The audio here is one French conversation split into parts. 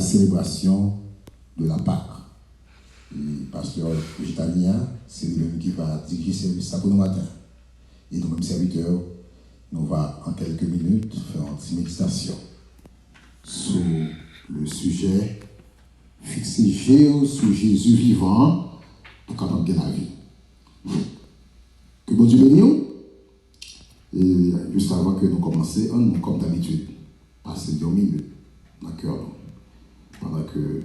célébration de la Pâque. Et pasteur Gitania, c'est lui qui va diriger ce service pour nous matin. Et nous-mêmes serviteurs, nous allons en quelques minutes faire une petite méditation sur le sujet fixer sur Jésus vivant pour capable de la vie. Que bon Dieu bénisse. Et juste avant que nous commencions, nous, comme d'habitude, passer 2 minutes dans le cœur pendant que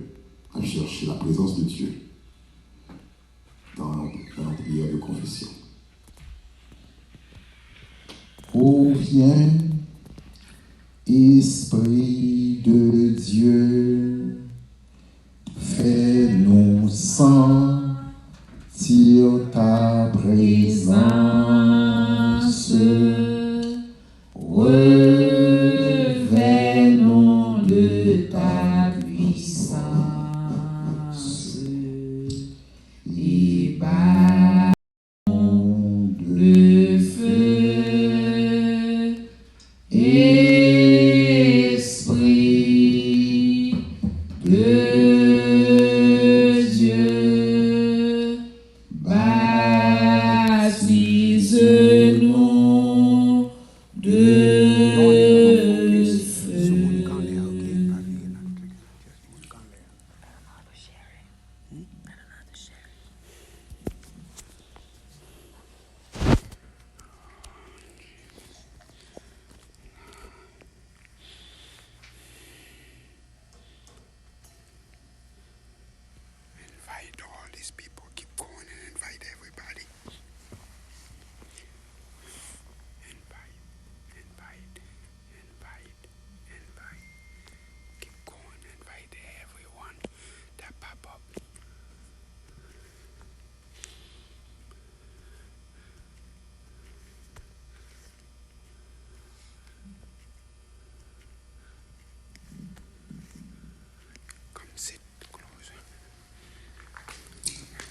nous cherchons la présence de Dieu dans la prière de confession. Ô viens, Esprit de Dieu, fais-nous sentir ta présence, revêt-nous de ta puissance et bâtis de feu, Esprit de Dieu, baptise-nous de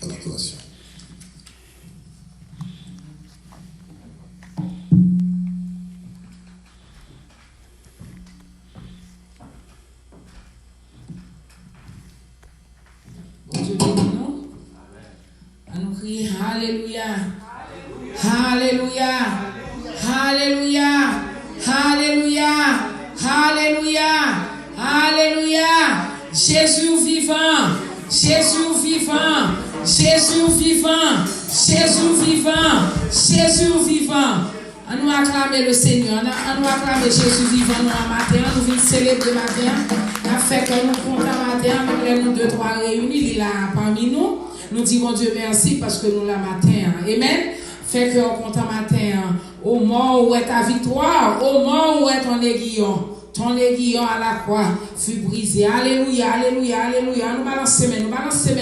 à la collation. Dieu bénit nous. À nous crier Alléluia. Alléluia. Alléluia. Alléluia. Alléluia. Alléluia. Jésus vivant. Jésus vivant. Jésus vivant. Jésus vivant. Jésus vivant. On nous acclamer le Seigneur. On nous acclamer Jésus vivant nous en matin. Nous venons célébrer matin. On a fait que nous comptons matin. Nous 2, 3 réunis. Il est là parmi nous. Nous disons Dieu merci parce que nous la matin. Amen. Fait que on compte matin. Au mort où est ta victoire. Au mort où est ton aiguillon. Ton aiguillon à la croix fut brisé. Alléluia, alléluia, alléluia. Nous balançons,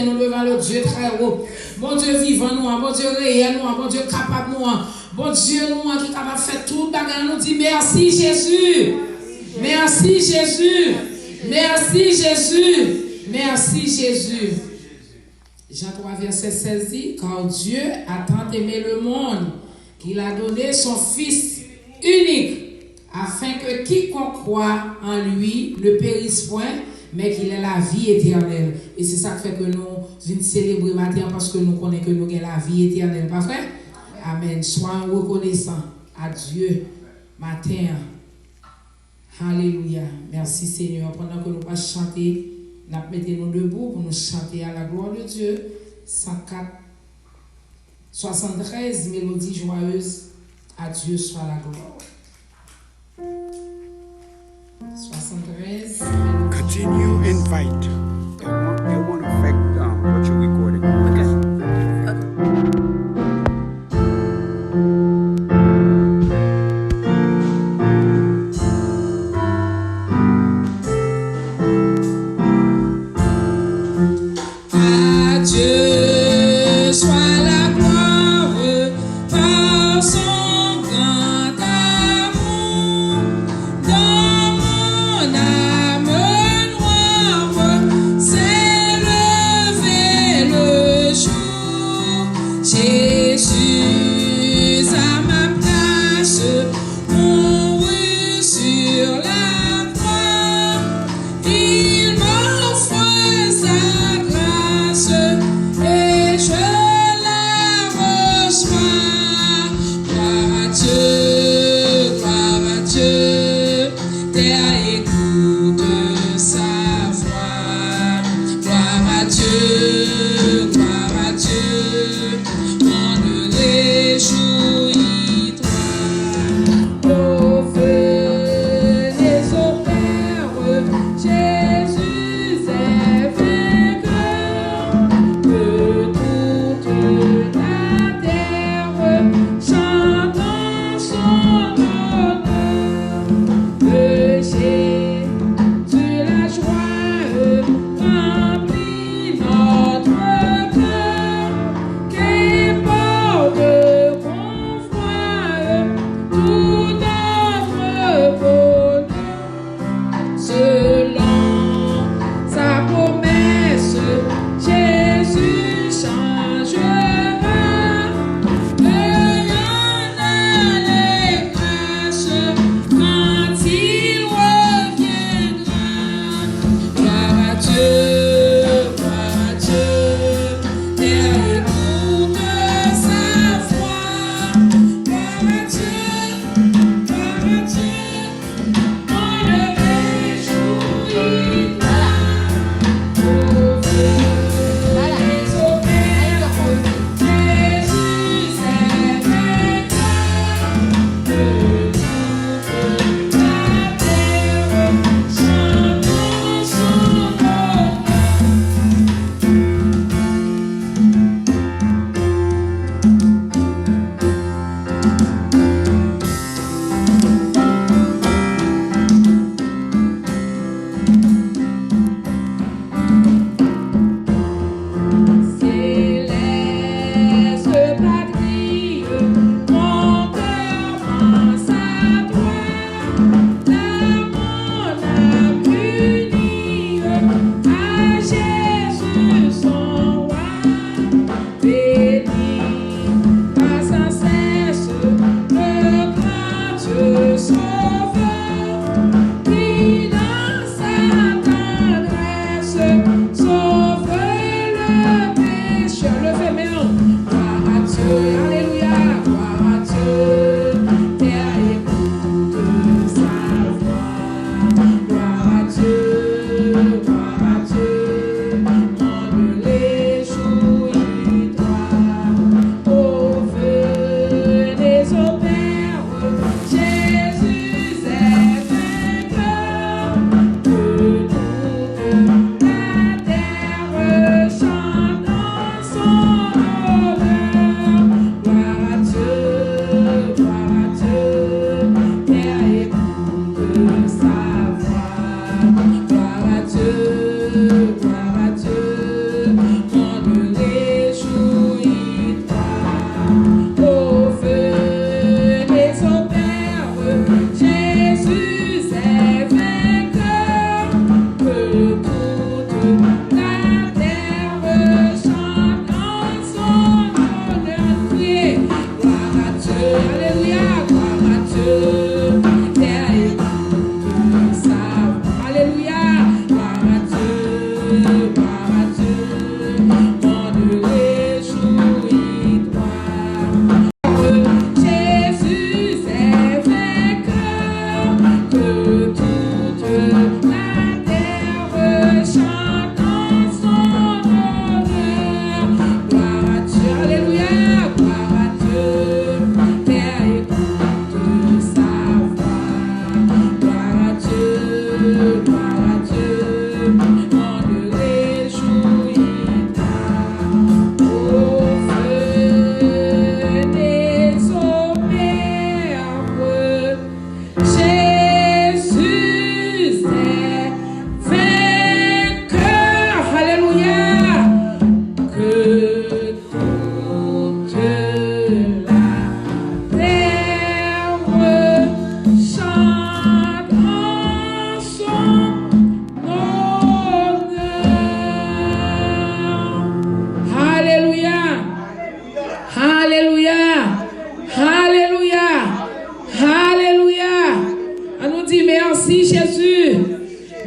nous devant le Dieu très haut. Bon Dieu vivant, nous, bon Dieu réel, nous, bon Dieu capable, nous, bon Dieu, nous, qui est capable de faire tout. Nous dit merci Jésus. Merci Jésus. Merci Jésus. Merci Jésus. Jean 3, verset 16 dit, car Dieu a tant aimé le monde qu'il a donné son Fils unique, afin que quiconque croit en lui ne périsse point, mais qu'il ait la vie éternelle. Et c'est ça qui fait que nous venons célébrer matin parce que nous connaissons que nous avons la vie éternelle. Pas vrai? Amen. Soyons reconnaissants à Dieu matin. Alléluia. Merci Seigneur. Pendant que nous pas chanter, nous mettons debout pour nous chanter à la gloire de Dieu. 104, 73 mélodies joyeuses. À Dieu soit la gloire. 73. Continue, invite. They won't affect what you're recording. Okay. Dieu soit la gloire par son grand amour dans mon âme noire.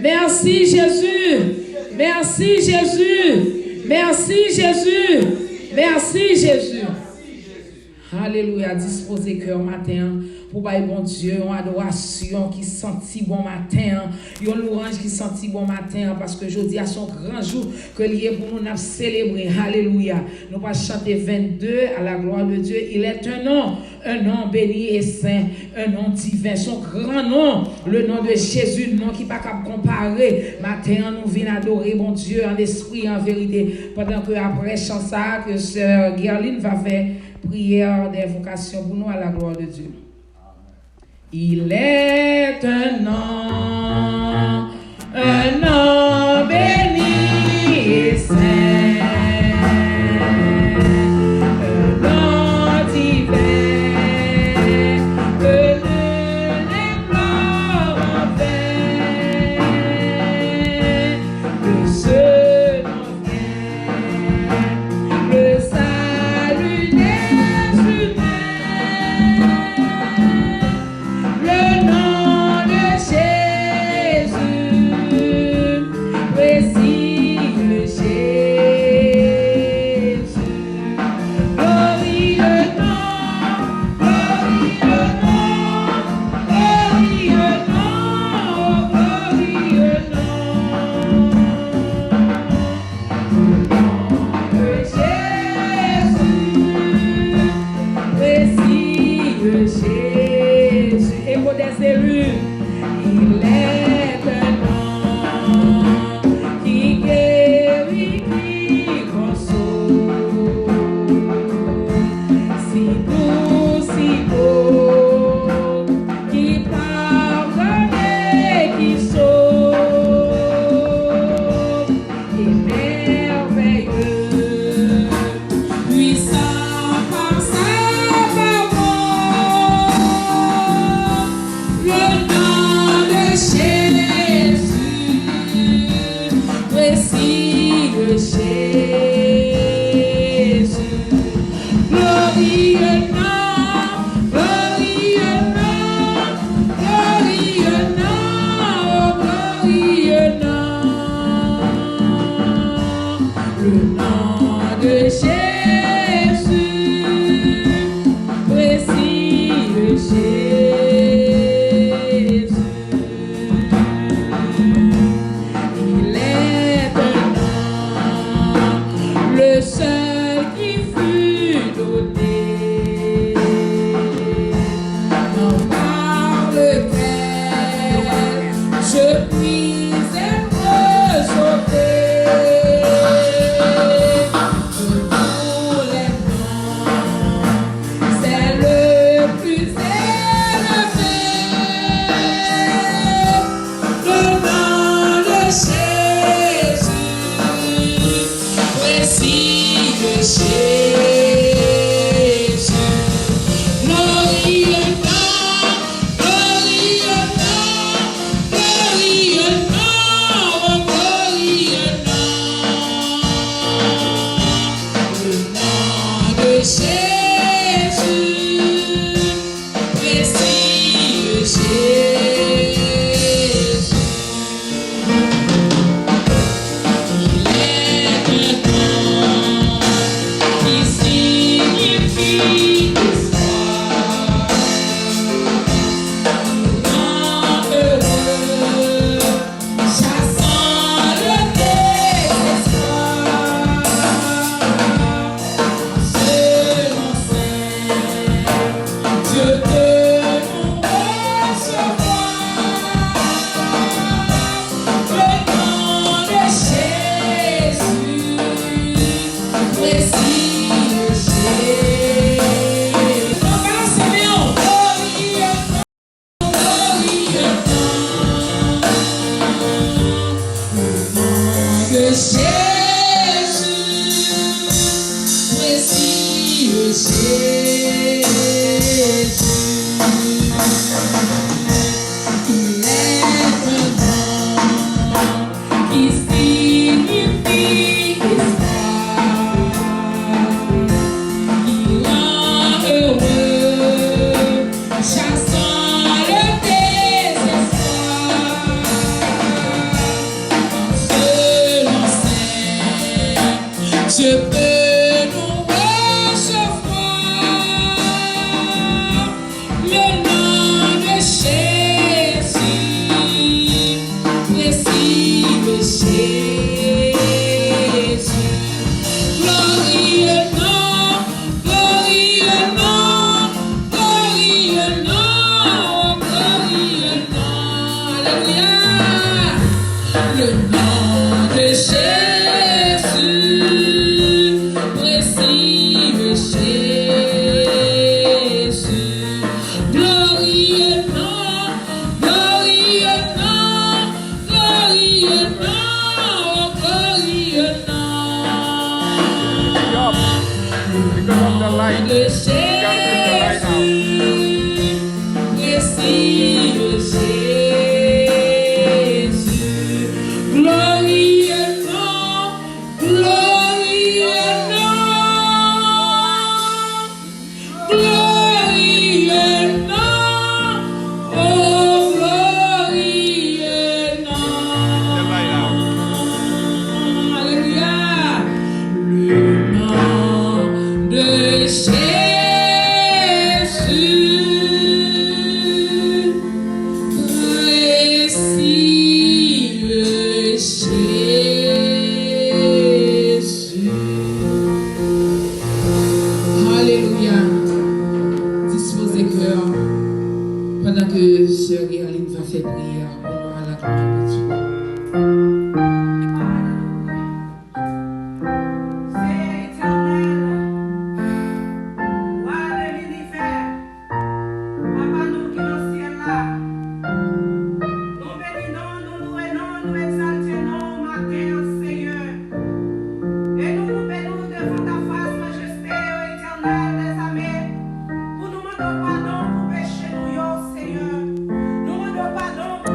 Merci Jésus. Merci Jésus. Merci Jésus. Merci Jésus. Alléluia. Disposez cœur matin pour bailler bon Dieu, une adoration qui sentit bon matin, une louange qui sentit bon matin, parce que jeudi a son grand jour que lié pour nous célébrer. Alléluia. Nous allons chanter 22 à la gloire de Dieu. Il est un nom béni et saint, un nom divin, son grand nom, le nom de Jésus, nom qui pas capable comparer. Matin, nous venons adorer bon Dieu en esprit, en vérité, pendant que après chant ça, que sœur Guerline va faire prière d'invocation pour nous à la gloire de Dieu. Il est un nom béni et saint, un nom divin, que nul n'implore en vain, de ce nom vient le salut des humains. Le nom de Jésus, précieux Jésus, glorieux nom, glorieux nom, glorieux nom, glorieux nom. Le nom de Jésus, précieux Jésus. Écho des élus, il est un nom qui guérit, qui console, si doux, si beau, qui pardonne et qui sauve, et merveilleux, puissant par sa parole. Le nom de Jésus, précieux Jésus, glorieux nom, glorieux nom, glorieux nom, glorieux nom. Le nom de Jésus, précieux Jésus. Il est un nom, le seul qui fut donné, nom par lequel je puis être sauvé. que Jésus, précieux Jésus, il est un nom qui signifie espoir, qui rend heureux, chassant le désespoir. Je peux nous recevoir le nom de Jésus, précieux Jésus. Glorieux nom, glorieux nom, glorieux nom, glorieux nom. Alléluia. Le nom de Jésus. Pardon pour péché, nous, Seigneur. Nous demandons pardon pour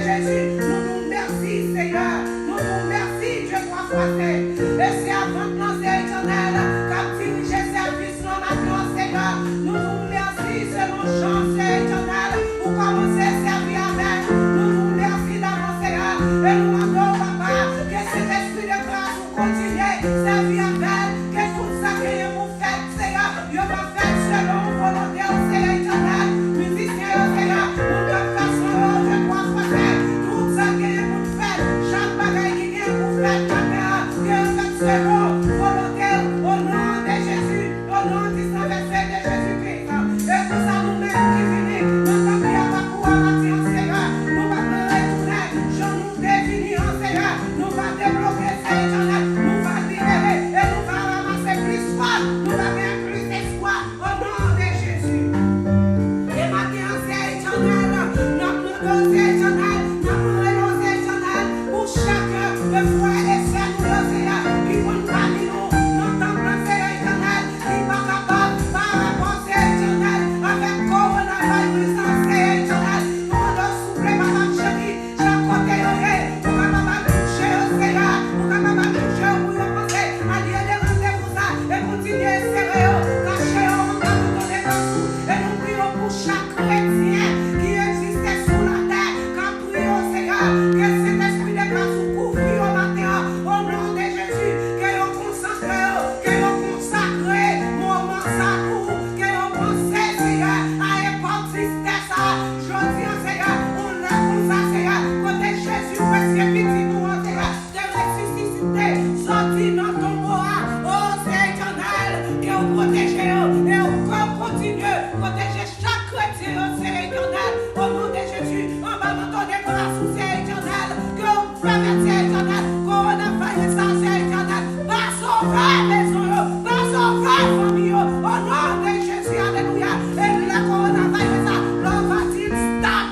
Jésus, nous nous merci, Seigneur. Nous nous merci, Dieu croisé. Et c'est avant de lancer éternel, comme diriger service dans maintenant, Seigneur. Nous nous merci, c'est nos chances, éternel, pour commencer à servir avec. Nous nous merci d'avancer, et nous demandons, papa, que cet esprit de grâce nous continue à servir avec, que tout ça que vous faites, Seigneur, vous va faire selon volonté, Seigneur, éternel. Musiciens, Seigneur, nous devons faire selon Dieu croisé. Tout ça que vous faites, chaque bagaille qui vous faites, que vous faites selon volonté, au nom de Jésus, au nom du sang versé de Jésus-Christ. Et pour ça, nous-mêmes qui finissons, nous sommes bien à pouvoir bâtir, Seigneur. Nous ne pouvons pas retourner, je nous définis, Seigneur. Nous allons débloquer, Seigneur. Nous allons libérer et nous allons ramasser plus fort. Nous allons gagner plus d'espoir au nom de Jésus. Et maintenant, c'est éternel. Notre nom, c'est éternel. Notre nom, c'est éternel. Pour chacun de frères et sœurs, Seigneur, qui vont parmi nous. Notre temple, c'est éternel. Qui va capable par rapport, c'est éternel. Avec coronavirus, c'est éternel. Nous allons souffler, madame chérie. Chaque côté, pour capable toucher au Seigneur. Pour capable toucher au bouillon français. Allier les rendez-vous ça. Et continuer à serrer. Cacher au temps de donner dans tout. Et nous prions pour chaque chrétien qui existe sous la terre. Quand prions, Seigneur, que cet esprit de grâce vous couvre au matin. Au nom de Jésus, que vous consacrez, que vous consacrez, moment ça pour, que vous pensez, Seigneur, à époque tristesse. Je dis, Seigneur, on a comme ça, Seigneur, côté Jésus, parce que petit nous, Seigneur, de ressuscité, sorti dans ton bois, oh, c'est éternel, que vous protégez, et vous continuez, protéger chaque chrétien, c'est éternel, au nom de Jésus, on va nous donner grâce, c'est éternel, que vous permettez, éternel, coronavirus, c'est éternel, va sauver les hommes, va sauver les familles, au nom de Jésus, alléluia, et la coronavirus, l'on va-t-il stop,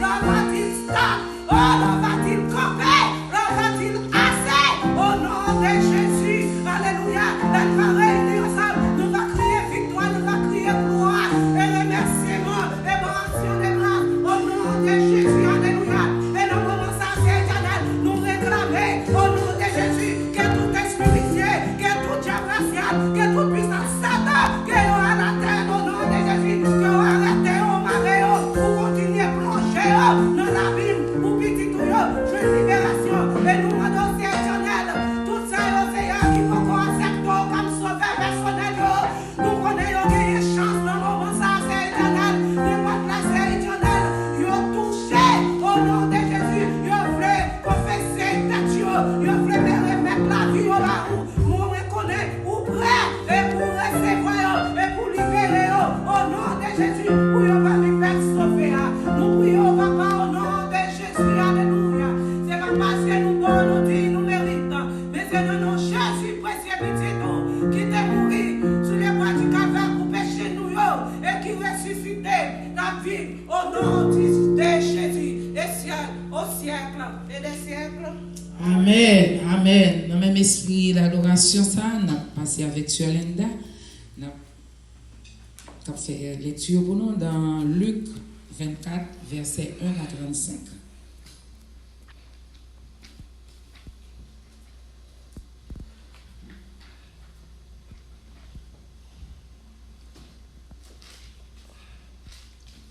l'on va-t-il stop, oh, l'on va-t-il camper, l'on va-t-il assez, au nom de Jésus, alléluia, elle va réunir ensemble, nous va crier victoire, nous va crier gloire, et remerciement, et action de grâce, au nom de Jésus, alléluia, et nous commençons à éternel, nous réclamer, au nom de Jésus, que tout esprit, que tout diable racial, que toute puissance Satan, que vous à la terre, au nom de Jésus, que vous arrêtez au marais, pour continuer à plonger dans l'abîme, pour petit tout, je libération, et nous demandons, éternel, tout ça, Seigneur, qui peut qu'on accepte comme sauveur personnel, nous connaissons gagné chance dans le moment, ça, c'est éternel, de votre place, c'est éternel, vous touché, au nom de Jésus, vous voulez confesser tête, vous voulez remettre la vie au là-haut, vous reconnaissez, vous prêt, et pour recevoir, et pour libérer, au nom de Jésus, pour vous va nous faire sauver, nous prions, papa, au nom de Jésus, alléluia, c'est pas parce que nous bon, nous dit, nous méritons, mais c'est dans nos Jésus, précieux petit nous, qui t'est mouru sur les bois du calvaire pour pécher nous, et qui ressuscitait la vie, au nom de Jésus, des siècles, au siècle, et des siècles. Amen, amen. Dans le même esprit d'adoration, ça, on a passé avec Suelenda. On a fait lecture pour nous dans Luc 24, versets 1 à 35.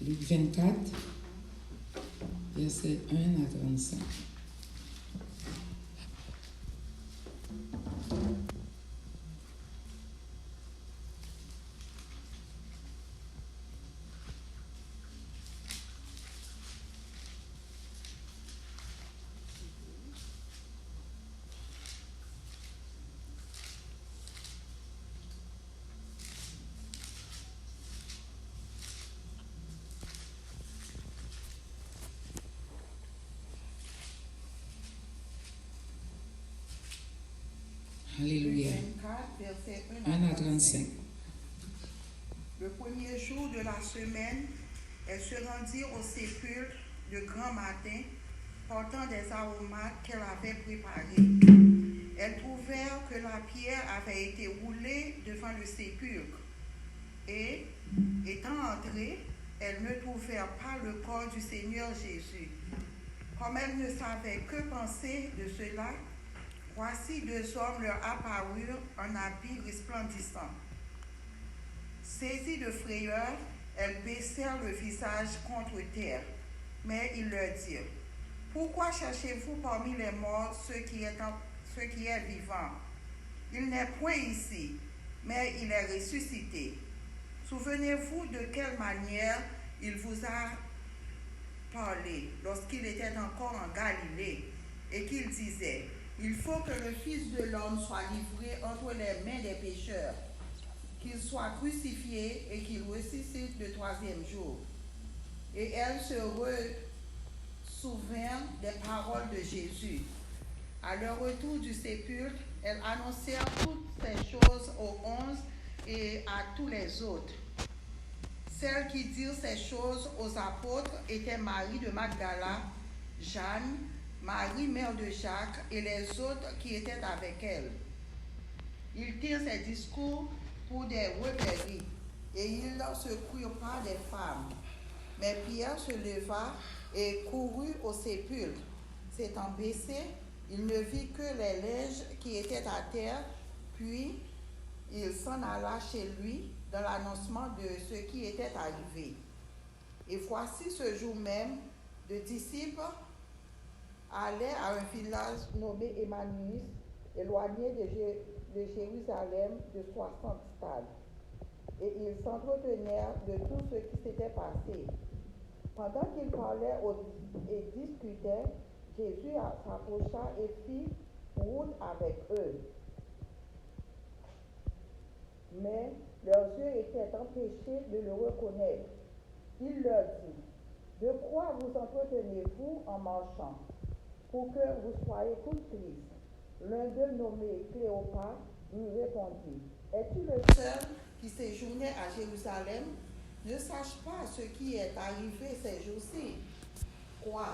Luc 24, versets 1 à 35. Alléluia. 24, verset 1 à 35. Le premier jour de la semaine, elles se rendirent au sépulcre de grand matin, portant des aromates qu'elles avaient préparés. Elles trouvèrent que la pierre avait été roulée devant le sépulcre. Et, étant entrées, elles ne trouvèrent pas le corps du Seigneur Jésus. Comme elles ne savaient que penser de cela, voici 2 hommes leur apparurent en habits resplendissants. Saisies de frayeur, elles baissèrent le visage contre terre. Mais ils leur dirent, « Pourquoi cherchez-vous parmi les morts ce qui est vivant? Il n'est point ici, mais il est ressuscité. Souvenez-vous de quelle manière il vous a parlé lorsqu'il était encore en Galilée et qu'il disait, « Il faut que le Fils de l'homme soit livré entre les mains des pécheurs, qu'il soit crucifié et qu'il ressuscite le 3e jour. » Et elles se souvinrent des paroles de Jésus. À leur retour du sépulcre, elles annoncèrent toutes ces choses aux 11 et à tous les autres. Celles qui dirent ces choses aux apôtres étaient Marie de Magdala, Jeanne, Marie, mère de Jacques, et les autres qui étaient avec elle. Ils dirent ces discours pour des recueillis, et ils ne se crurent pas des femmes. Mais Pierre se leva et courut au sépulcre. S'étant baissé, il ne vit que les linges qui étaient à terre, puis il s'en alla chez lui dans l'annoncement de ce qui était arrivé. Et voici ce jour même, 2 disciples allaient à un village nommé Emmaüs, éloigné de Jérusalem de 60 stades. Et ils s'entretenaient de tout ce qui s'était passé. Pendant qu'ils parlaient et discutaient, Jésus s'approcha et fit route avec eux. Mais leurs yeux étaient empêchés de le reconnaître. Il leur dit, « De quoi vous entretenez-vous en marchant, pour que vous soyez tous tristes? » L'un d'eux, nommé Cléopas, lui répondit, « Es-tu le seul qui séjournait à Jérusalem? Ne sache pas ce qui est arrivé ces jours-ci. » « Quoi ?»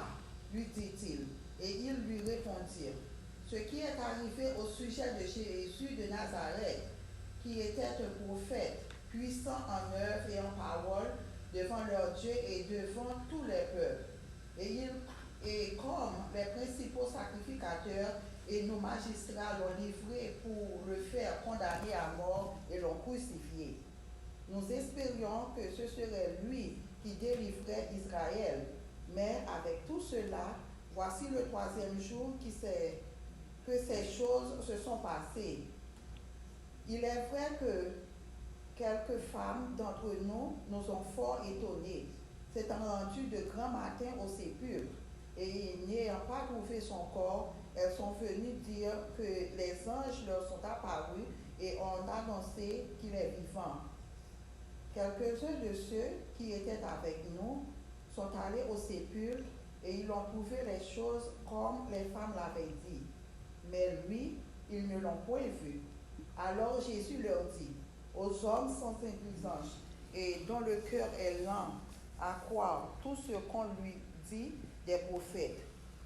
lui dit-il. Et ils lui répondirent, « Ce qui est arrivé au sujet de Jésus de Nazareth, qui était un prophète, puissant en œuvre et en parole, devant leur Dieu et devant tous les peuples. Et comme les principaux sacrificateurs et nos magistrats l'ont livré pour le faire condamner à mort et l'ont crucifié. Nous espérions que ce serait lui qui délivrait Israël. Mais avec tout cela, voici le 3e jour que ces choses se sont passées. Il est vrai que quelques femmes d'entre nous nous ont fort étonnés, s'étant rendues de grand matin au sépulcre, et n'ayant pas trouvé son corps, elles sont venues dire que les anges leur sont apparus et ont annoncé qu'il est vivant. Quelques-uns de ceux qui étaient avec nous sont allés au sépulcre et ils ont trouvé les choses comme les femmes l'avaient dit. Mais lui, ils ne l'ont point vu. Alors Jésus leur dit, aux hommes sans intelligence et dont le cœur est lent à croire tout ce qu'on lui dit des prophètes,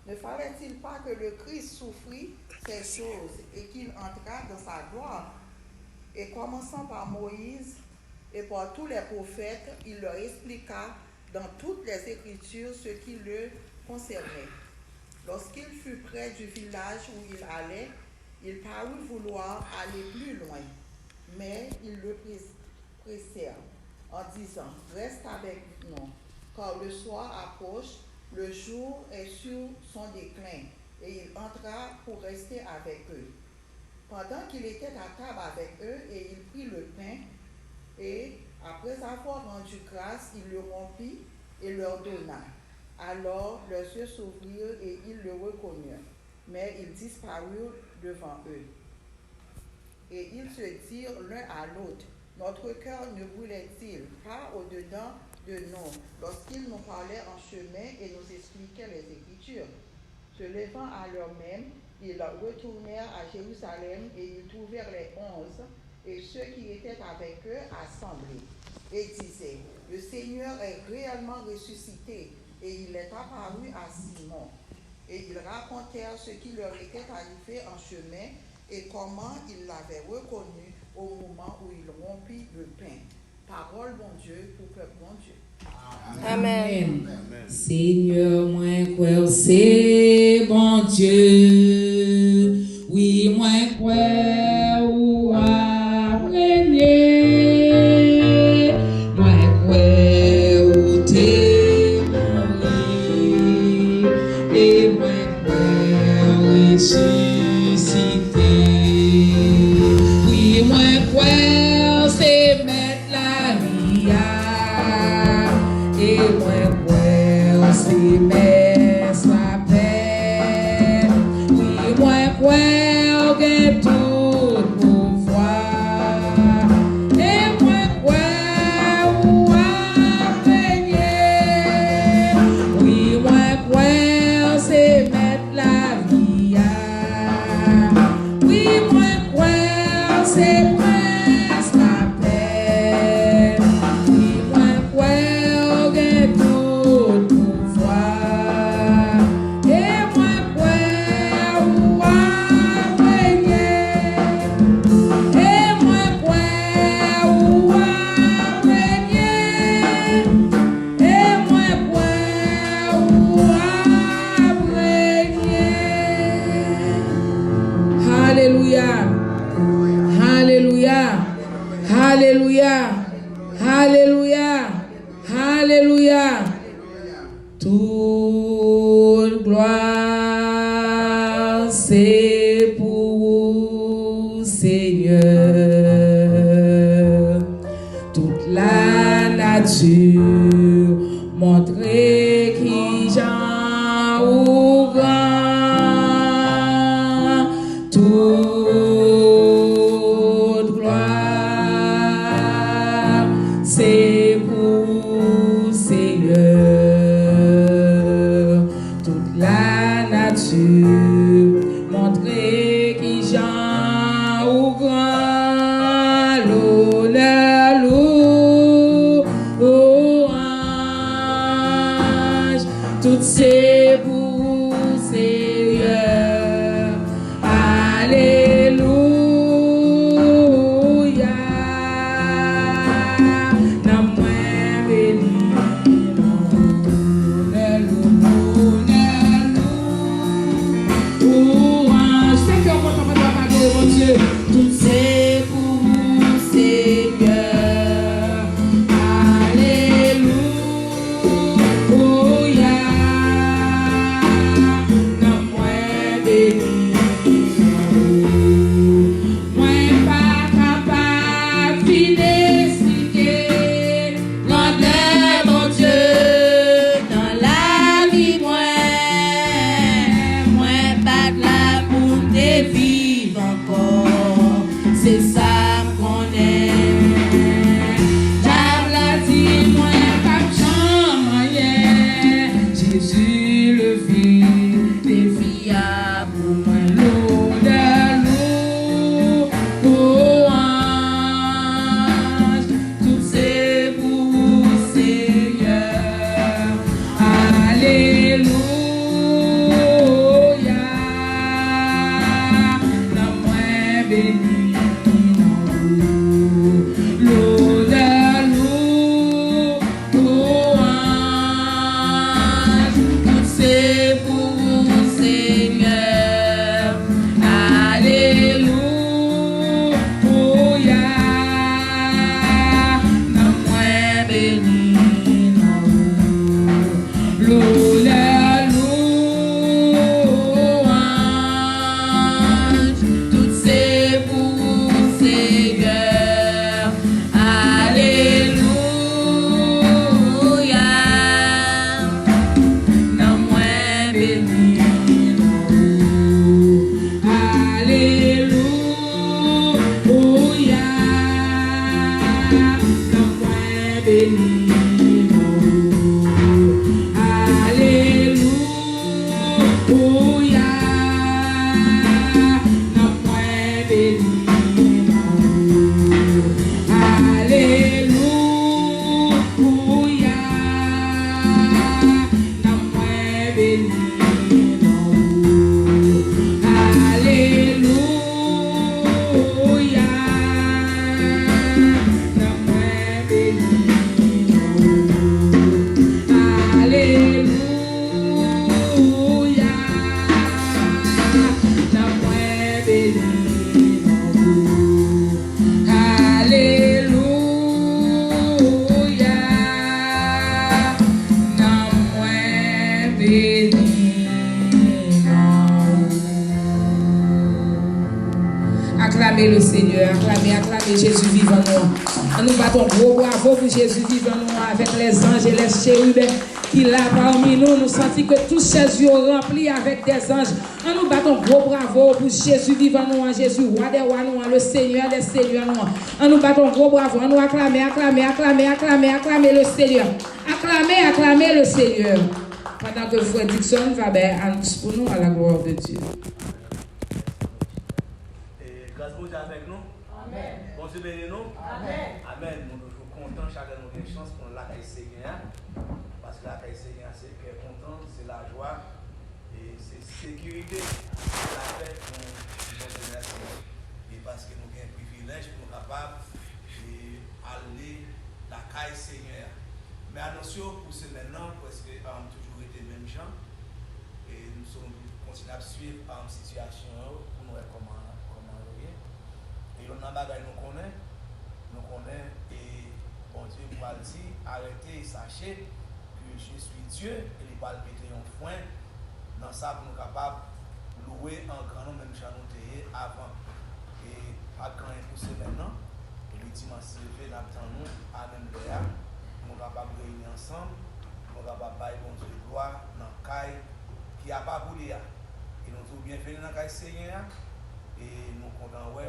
ne fallait-il pas que le Christ souffrit ces choses et qu'il entrât dans sa gloire? Et commençant par Moïse et par tous les prophètes, il leur expliqua dans toutes les Écritures ce qui le concernait. Lorsqu'il fut près du village où il allait, il parut vouloir aller plus loin, mais ils le pressèrent en disant, « Reste avec nous, car le soir approche, le jour est sur son déclin. » Et il entra pour rester avec eux. Pendant qu'il était à table avec eux, et il prit le pain, et après avoir rendu grâce, il le rompit et leur donna. Alors leurs yeux s'ouvrirent et ils le reconnurent, mais ils disparurent devant eux. Et ils se dirent l'un à l'autre, « Notre cœur ne brûlait-il pas au-dedans de nous lorsqu'il nous parlait en chemin et nous expliquait les Écritures? » Se levant à l'heure même, ils retournèrent à Jérusalem et ils trouvèrent les 11 et ceux qui étaient avec eux assemblés et disaient, « Le Seigneur est réellement ressuscité et il est apparu à Simon. » Et ils racontèrent ce qui leur était arrivé en chemin et comment ils l'avaient reconnu au moment où il rompit le pain. Parole, bon Dieu, pour peuple, bon Dieu. Amen. Seigneur, moi, quoi, c'est bon Dieu. Oui, moi, quoi, ou à régner. Moi, quoi, ou t'es mourir. Et moi, quoi, ressusciter. Oui, moi, quoi, c'est mettre la vie à. Et moi, quoi, c'est mettre la paix. Oui, moi, quoi, get tout pouvoir. Et moi, quoi, ou à régner. Oui, moi, quoi, c'est mettre la vie à. Oui, moi, quoi, c'est presque la paix. Oui, moi, quoi, get tout pouvoir. Et moi, quoi, ou à régner. Et moi, quoi, ou à régner. Et moi, quoi, ou à régner. Alléluia. Alléluia. Alléluia. Alléluia. Alléluia. Toute gloire, c'est pour vous, Seigneur. Toute la nature montrer qui Jean ou grand. Toute gloire, c'est pour vous, Seigneur. Toute la nature montrer qui Jean ou grand. L'honneur, louange, tout c'est pour vous, Seigneur. Alléluia. N'a moins béni, louange. C'est que moi, papa, mon Dieu, tout c'est pour vous, Seigneur. Alléluia. N'a moins béni. Moi pas capable d'expliquer grandeur mon Dieu dans la vie moi pas là pour te vivre encore acclamez le Seigneur, acclamez Jésus vivant nous. Nous battons gros bravo pour Jésus vivant nous avec les anges et les chérubins qui là parmi nous. Nous sentons que tous ces yeux remplis avec des anges. Nous battons gros bravo pour Jésus vivant nous, Jésus roi des rois nous, le Seigneur des seigneurs nous. Nous battons gros bravo, nous acclamez le Seigneur. Acclamez le Seigneur. Pendant que Frère Dixon va annoncer pour nous à la gloire de Dieu. Grâce à Dieu avec nous. Amen. Bon Dieu bénis nous. Amen. Amen. Nous sommes contents, chacun nous a une chance pour l'accueil Seigneur. Parce que l'accueil Seigneur, c'est qu'il est content, c'est la joie et c'est sécurité. C'est la paix pour nous remercier. Et parce que nous avons un privilège pour nous capables d'aller l'accueil Seigneur. Mais attention, pour ce maintenant, parce que toujours été même gens et nous sommes continuer à suivre la situation pour nous voir comment et on a bagay nous connaît et bon Dieu va dire arrêtez sachez que je suis Dieu et il va péter un foin dans ça pour nous capable louer en grand nombre même nous avant et pas grand pour ce maintenant et le dimanche levé n'attend nous à même là nous capable réunir ensemble nous capable bailler bon Dieu gloire dans caille qui a pas boulé et nous tous bienvenus dans caille Seigneur et nous comptons ouais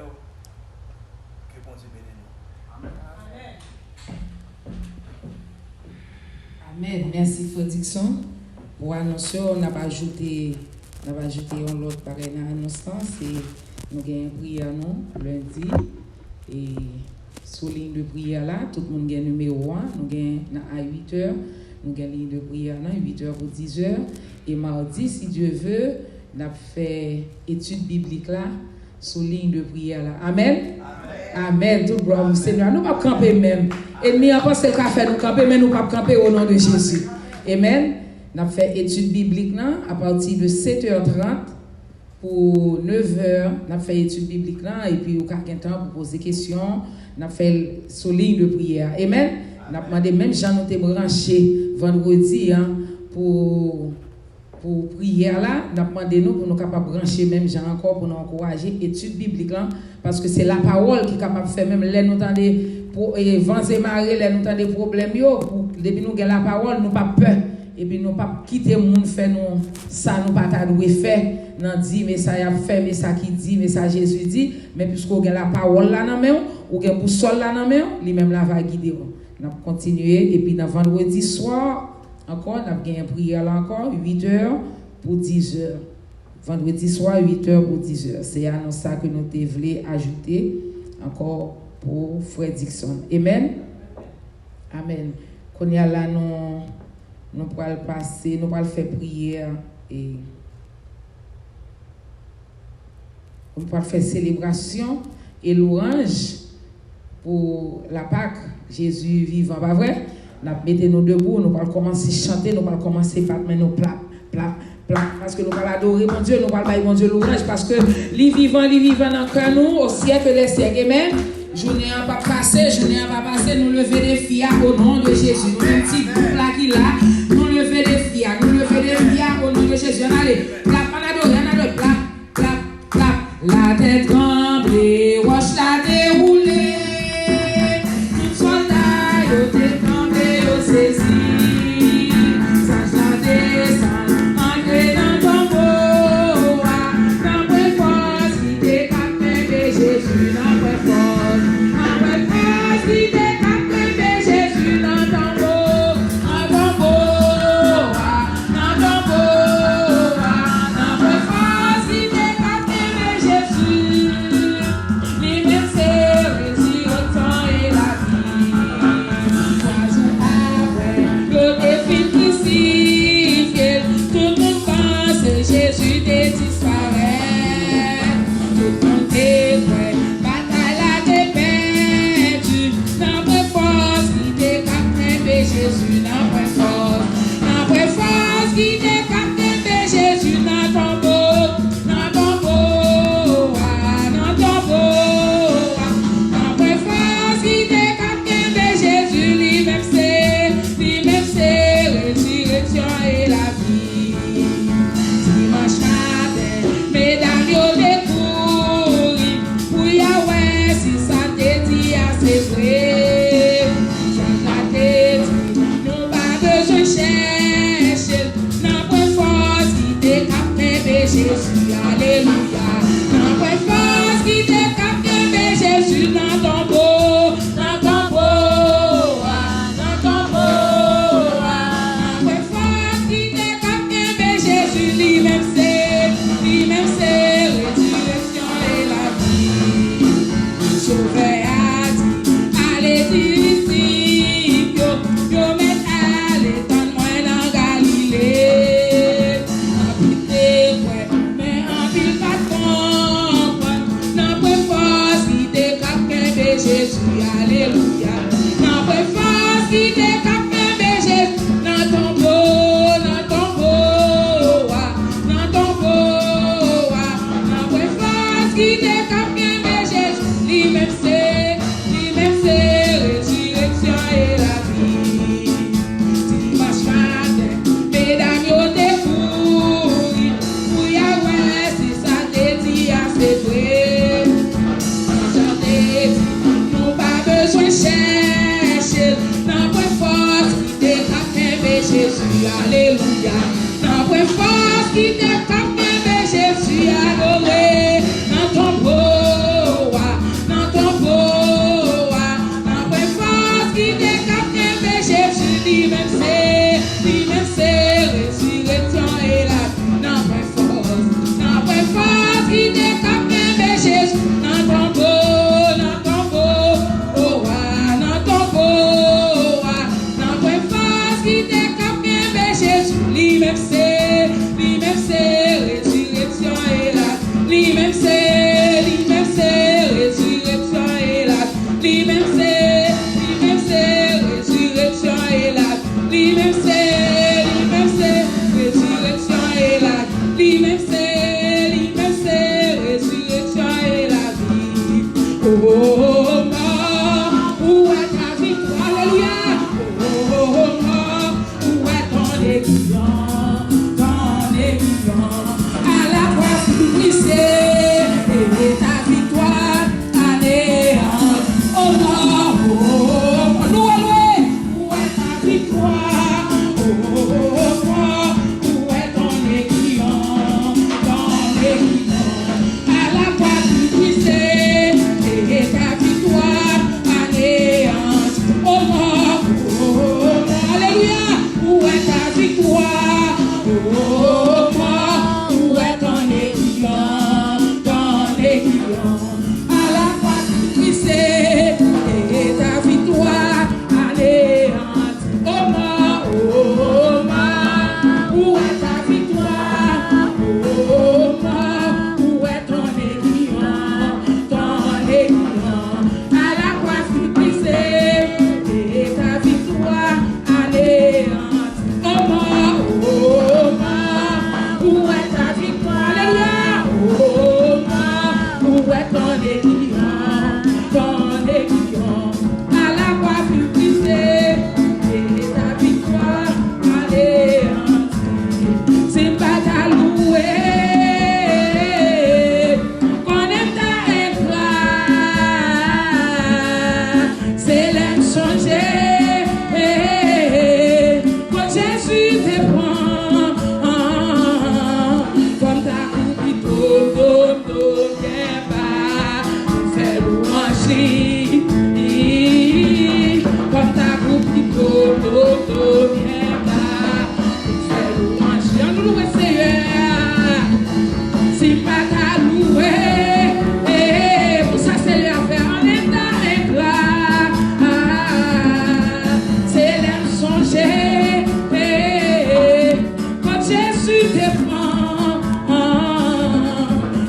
que bon Dieu bénisse nous. Amen. Amen. Merci Frère Dixon. Pour annoncer, on a ajouté un autre pareil dans l'annonce et nous avons une prière lundi et sur la ligne de prière là, tout le monde a numéro 1, nous avons à 8h, nous avons une ligne de prière là, 8h pour 10h et mardi, si Dieu veut, nous avons fait étude biblique là, sur la ligne de prière là. Amen. Amen. Tout gloire au Seigneur. Nous ne pouvons pas camper même. Ennemi en pense qu'a fait nous camper, mais nous ne pouvons pas camper au nom de Jésus. Amen. Nous avons fait étude biblique là, à partir de 7h30 pour 9h. Nous avons fait étude biblique là, et puis au quelqu'un temps pour poser des questions. Nous avons fait sur ligne de prière. Amen. Nous avons demandé même Jean nous t'es branché vendredi pour prière là, nous avons demandé nous pour nous capables de brancher même Jean encore pour nous encourager l'étude biblique là, parce que c'est la parole qui est capable de faire même les nous entendre pour vents et marées, les nous entendre des problèmes yo, depuis nous avons la parole, nous pas peur et puis nous pas quitter le monde faire nous ça nous pas doit faire, non dit mais ça y a fait mais ça qui dit mais ça Jésus dit, mais puisque vous avez la parole là dans main ou avez boussole là dans main, lui même là va guider. Nous allons continuer et puis dans vendredi soir encore, nous avons une prière là encore, 8h pour 10h. Vendredi soir, 8h pour 10h. C'est à ça que nous devons ajouter encore pour Frère Dixon. Amen. Amen. Quand il y a là, nous pourrons passer, nous pourrons faire prière et nous pourrons faire célébration et louange pour la Pâque, Jésus vivant, pas vrai? Nous mettons debout, nous allons commencer à chanter, nous allons commencer à mettre nos plats, parce que nous allons adorer mon Dieu, nous allons bailler mon Dieu louange, parce que les vivants dans le cœur nous, au siècle des siècles. Amen. Journée n'a pas passé, nous lever des filles au nom de Jésus. Nous un petit groupe là qui là, nous lever des filles au nom de Jésus. Allez, on adore, clap, la tête tremblée, roche la déroulée, tout soldat, yo t'es tremblé, yo saisi, ça descend, entrer dans ton beau, dans le force, qui t'est capté de Jésus, dans le force, qui t'est capté de Jésus, dans ton beau, dans ton beau, Jésus, alléluia. Nan kwe force qui te capte Jésus dans ton beau, dans ton beau, dans ton beau. Nan kwe force qui te capte Jésus, lui-même c'est résurrection et la vie. Le sauveur a dit, allez disciples, yo met allez dans moi dans Galilée. Habitez ouais, mais en ville pas comprendre. N'a pas force qui te capte Jésus, alléluia. N'a pas force qui te capte Jésus, dans ton beau, dans ton beau, dans ton beau. N'a pas force qui te capte Jésus, lui-même c'est résurrection et la vie. Dimanche matin, mesdames yo te couri, pour Yahweh si ça te dit c'est vrai. J'en ai dit, nous pas besoin chercher, n'a pas force qui te capte Jésus, alléluia. N'a pas force qui te capte Jésus, adoré, dans ton beau, dans ton beau, n'a pas force qui te capte Jésus, lui-même c'est résurrection et la vie. N'a pas force qui te capte Jésus, dans ton beau, dans ton beau, dans ton beau, n'a pas force qui te capte Jésus, lui-même c'est résurrection et la vie. Lui-même c'est résurrection et la vie. Lui-même c'est résurrection et la vie. Lui-même c'est résurrection et la vie. Lui-même c'est résurrection et la vie. Oh mort, où est ta victoire, alléluia. Oh mort, où est ton aiguillon, à la croix suppliciée, et ta victoire anéante. Oh mort, nous allouer, où est ta victoire? Oh mort, où est ton aiguillon, à la croix suppliciée, et ta victoire anéante. Oh mort, alléluia, où est ta victoire? Oh mort, où est ton aiguillon, à la croix suppliciée, et ta victoire anéante. Oh mort, où est ta victoire? Oh mort, où est ton aiguillon, à la croix suppliciée, et ta victoire anéante. Oh mort, où est ta victoire? Alléluia. Oh mort, où est ton aiguillon, à la croix suppliciée, et ta victoire anéante. C'est pas ta louer, qu'on aime ta éclat, c'est l'aime changer, quand Jésus te prend, comme ta coupe bien bas, fais louange, comme ta coupe bien bas, fais louange. On nous loue Seigneur, si pas ta louer, pour ça c'est lui à faire en état éclat, c'est l'aime songer, quand Jésus te prend,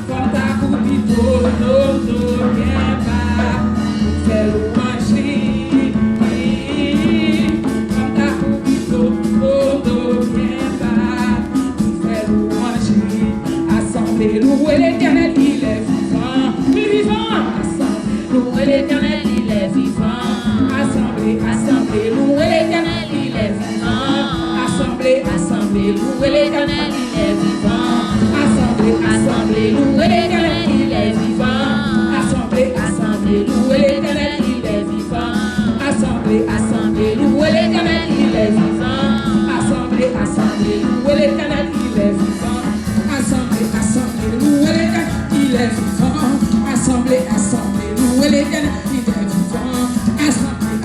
comme ta coupe bien bas, fais louange, comme ta coupe bien bas, fais louange. Assemblée, louer l'Éternel, il est vivant, assemblée, louer l'Éternel, il est vivant, assemblée, louer l'Éternel, il est vivant, assemblée, louer l'Éternel, il est vivant, assemblée, louer l'Éternel, il est vivant, assemblée, louer l'Éternel, il est vivant, assemblée, louer l'Éternel, il est vivant, assemblée, louer l'Éternel, il est vivant, assemblée, nous, l'Éternel, il est vivant.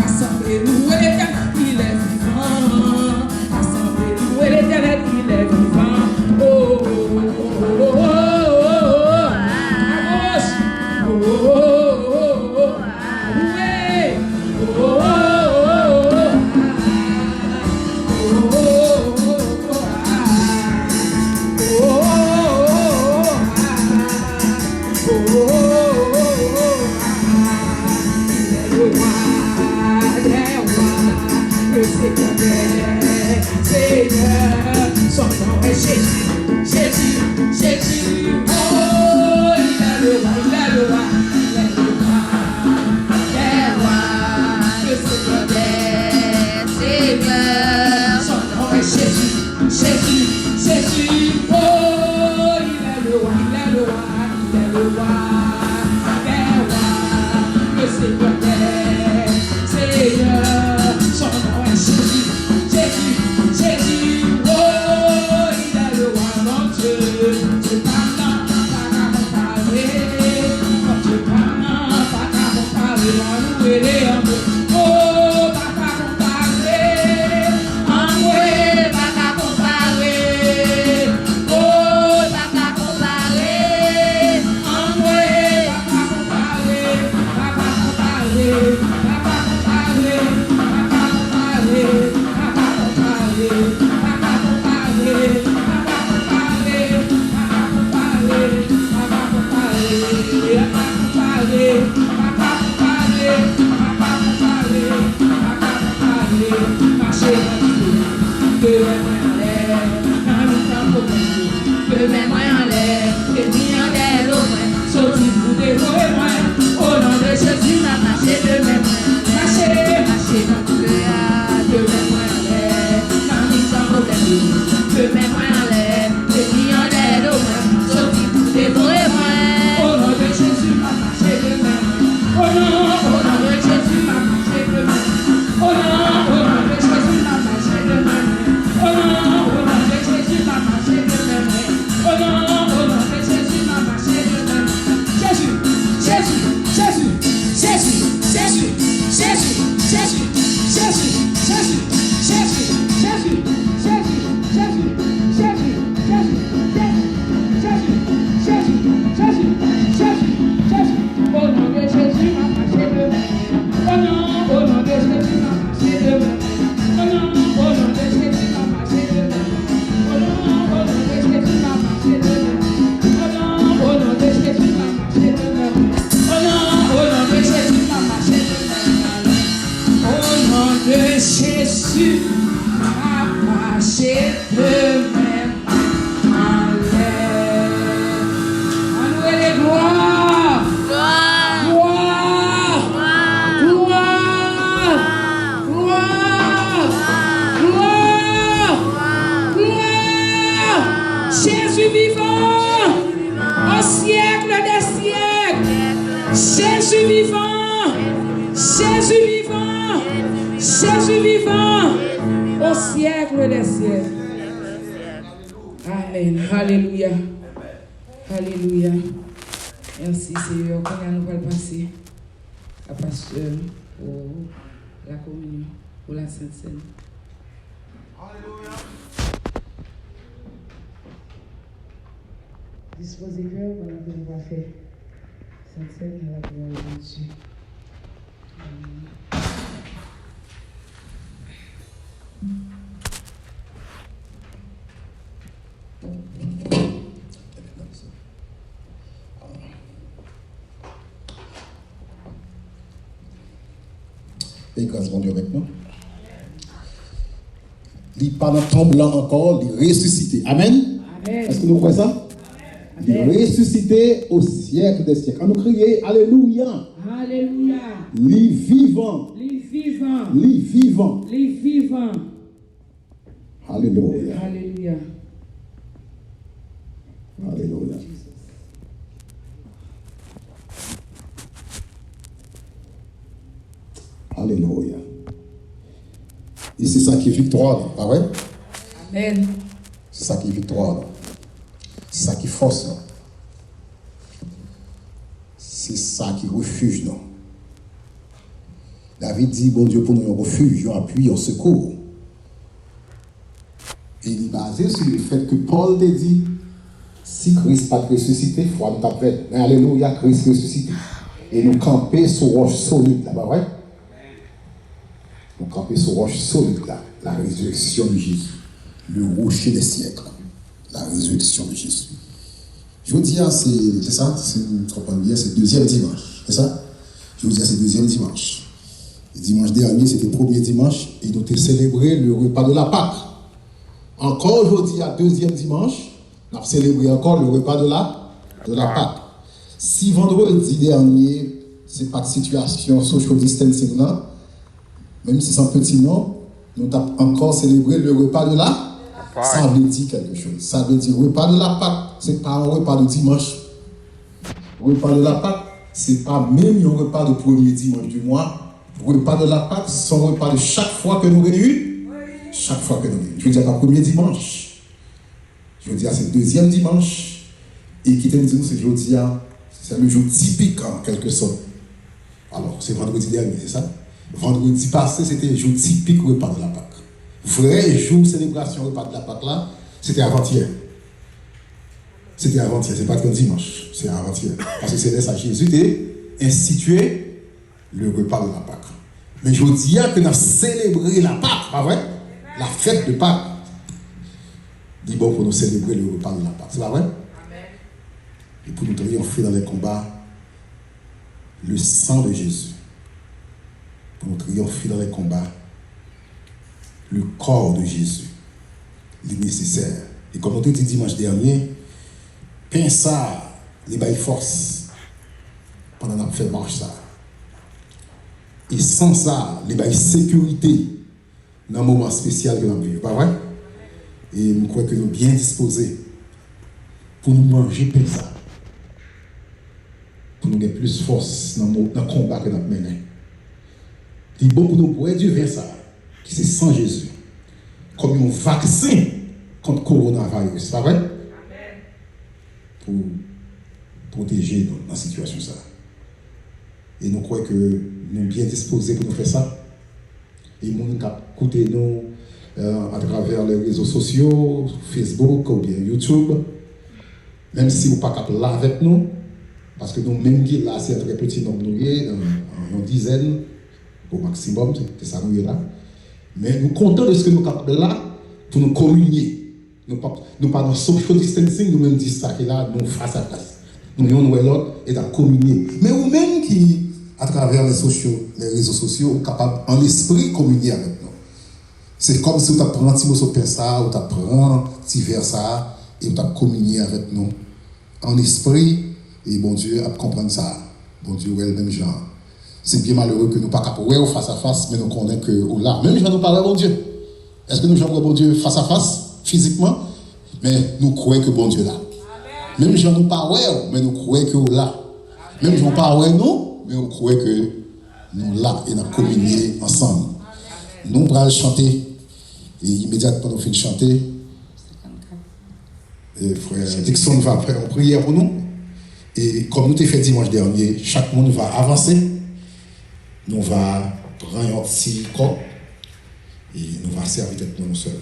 Assemblez-nous, l'Éternel, il est vivant. Assemblez-nous, l'Éternel, il est vivant. Oh, oh, oh, oh, oh, oh, à gauche. Oh, oh, oh, oh, oh, à louer. Oh, oh, oh, oh, Seigneur, son nom est Jésus, Jésus, Jésus. Oh, il est le roi, il est le roi, il est le roi, le Seigneur des Seigneurs. Son nom est Jésus, Jésus, Jésus. Oh, il est le roi, il est le roi, il est le roi, le Seigneur des Seigneurs. Son nom est Jésus. Jésus, Jésus, oh, il est le roi, mon Dieu. Tu parles, pas qu'à comparer. Tu parles, pas qu'à comparer. En nous, il est en nous. Oh, pas qu'à comparer. En nous, pas qu'à comparer. Oh, pas qu'à comparer. En nous, pas qu'à comparer. Pas qu'à comparer. Pas qu'à comparer. Pas qu'à comparer. Amen. Alléluia. Alléluia. Merci Seigneur. Quand nous allons passer à pasteur pour la communion, pour la Sainte Seine. Alléluia. Disposez-vous pendant que nous allons faire Sainte Seine à la gloire de Dieu. Amen. Et grâce mon Dieu avec nous. Il pas dans tremblant encore, il ressuscité. Amen. Amen. Est-ce que nous croyons ça? Il ressuscité au siècle des siècles. Quand nous crions Alléluia. Alléluia. Les vivants. Les vivants. Les vivants. Les vivants. Alléluia. Alléluia. Alléluia. Alléluia. Et c'est ça qui est victoire, pas vrai? Amen. C'est ça qui est victoire. C'est ça qui force. C'est ça qui refuge, non. David dit, bon Dieu, pour nous un refuge, un appui, un secours. Et il est basé sur le fait que Paul te dit, si Christ n'a pas ressuscité, il faut nous taper. Mais alléluia, Christ ressuscité. Et nous camper sur roche solide, là, pas vrai? Nous camper sur roche solide, là, la résurrection de Jésus. Le rocher des siècles. La résurrection de Jésus. Je vous dis, c'est ça, si vous comprenez bien, c'est le deuxième dimanche. C'est ça? Je vous dis, c'est le deuxième dimanche. Le dimanche dernier, c'était le premier dimanche, et nous avons célébré le repas de la Pâque. Encore aujourd'hui, à deuxième dimanche, nous avons célébré encore le repas de la Pâque. Si vendredi dernier, ce n'est pas de situation social distancing là, même si c'est un petit nom, nous avons encore célébré le repas de la Pâque. Ça veut dire quelque chose. Ça veut dire le repas de la Pâque, ce n'est pas un repas de dimanche. Le repas de la Pâque, ce n'est pas même un repas de premier dimanche du mois. Le repas de la Pâque, c'est un repas de chaque fois que nous réunissons. Chaque fois que nous réunissons. Je veux dire, pas premier dimanche. Je veux dire, c'est le deuxième dimanche. Et qui te dit, c'est jeudi, c'est le jour typique en quelque sorte. Alors, c'est vendredi dernier, c'est ça? Vendredi passé, c'était le jour typique au repas de la Pâque. Vrai jour célébration au repas de la Pâque là, c'était avant-hier. C'était avant-hier, c'est pas que dimanche, c'est avant-hier. Parce que c'est là que Jésus a institué le repas de la Pâque. Mais je vous dis que nous avons célébré la Pâque, pas vrai? La fête de Pâques. Dit bon pour nous célébrer le repas de la Pâque, c'est pas vrai? Et pour nous triompher dans les combats, le sang de Jésus. Pour nous triompher dans les combats, le corps de Jésus, il est nécessaire. Et comme on te dit dimanche dernier, pense ça, les bails force, pendant qu'on fait marche ça. Et sans ça, les bails sécurité, dans un moment spécial que nous vivons, pas vrai? Et nous croyons que nous sommes bien disposés pour nous manger comme ça. Pour nous avoir plus de force dans le combat que nous menons. Il bon pour nous boire du vin ça, qui c'est sans Jésus, comme un vaccin contre le coronavirus, c'est pas vrai? Pour protéger dans la situation ça. Et nous croyons que nous sommes bien disposés pour nous faire ça. Et nous avons écouté nous à travers les réseaux sociaux, Facebook ou bien YouTube, même si vous n'êtes pas capable là avec nous, parce que nous même là, c'est un très petit nombre, nous une dizaine au maximum, c'est ça nous là. Mais nous comptons de ce que nous sommes capables là pour nous communier. Nous pas dans social distancing, nous même disons ça, que là, nous face à face. Nous sommes l'autre et dans communier. Mais vous-même qui, à travers les réseaux sociaux, vous êtes capable en esprit communier avec nous. C'est comme si vous apprenez un petit mot sur ça, vous apprenez un petit vers ça, et vous communiez avec nous en esprit, et bon Dieu a comprendre ça. Bon Dieu, ouais, le même genre. C'est bien malheureux que nous ne pas capables face à face, mais nous connaissons que là, même quand nous parlons bon Dieu. Est-ce que nous jouons bon Dieu face à face, physiquement? Mais nous croyons que bon Dieu là. Même quand nous parlons, mais nous croyons que là. Même quand nous parlons nous, mais nous croyons que nous là et nous communions ensemble. Nous allons chanter, et immédiatement nous finissons de chanter. Et frère Dixon va faire une prière pour nous. Et comme nous t'ai fait dimanche dernier, chaque monde va avancer. Nous va prendre un petit corps et nous va servir d'être nous seuls.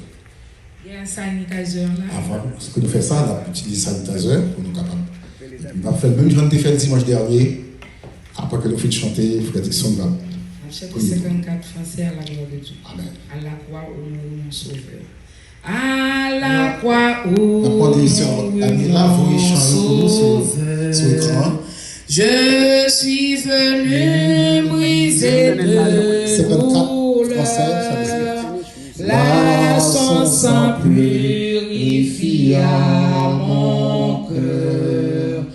Il y a un sanitizer là. Avant que nous faisons ça, on utilise sanitizer pour nous capables. On va faire le même genre que fait dimanche dernier. Après que nous finissons de chanter, frère Dixon va. Chapitre 54 français à la gloire de Dieu. Amen. À la croix où nous nous sauveur. À la croix où nous nous sauveur. Je suis venu briser de douleur. La son sang purifia mon cœur.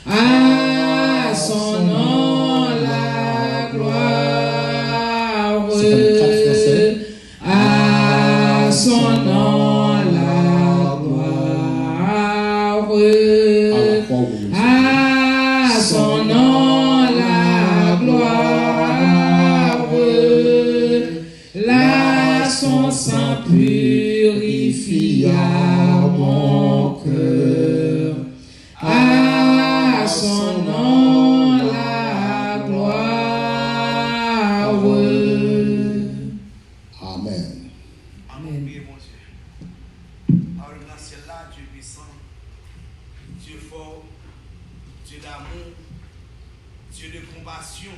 À son nom la gloire. À son nom la gloire. À son nom la gloire. Là son sang purifia mon cœur. À son nom la Dieu fort, Dieu d'amour, Dieu de compassion,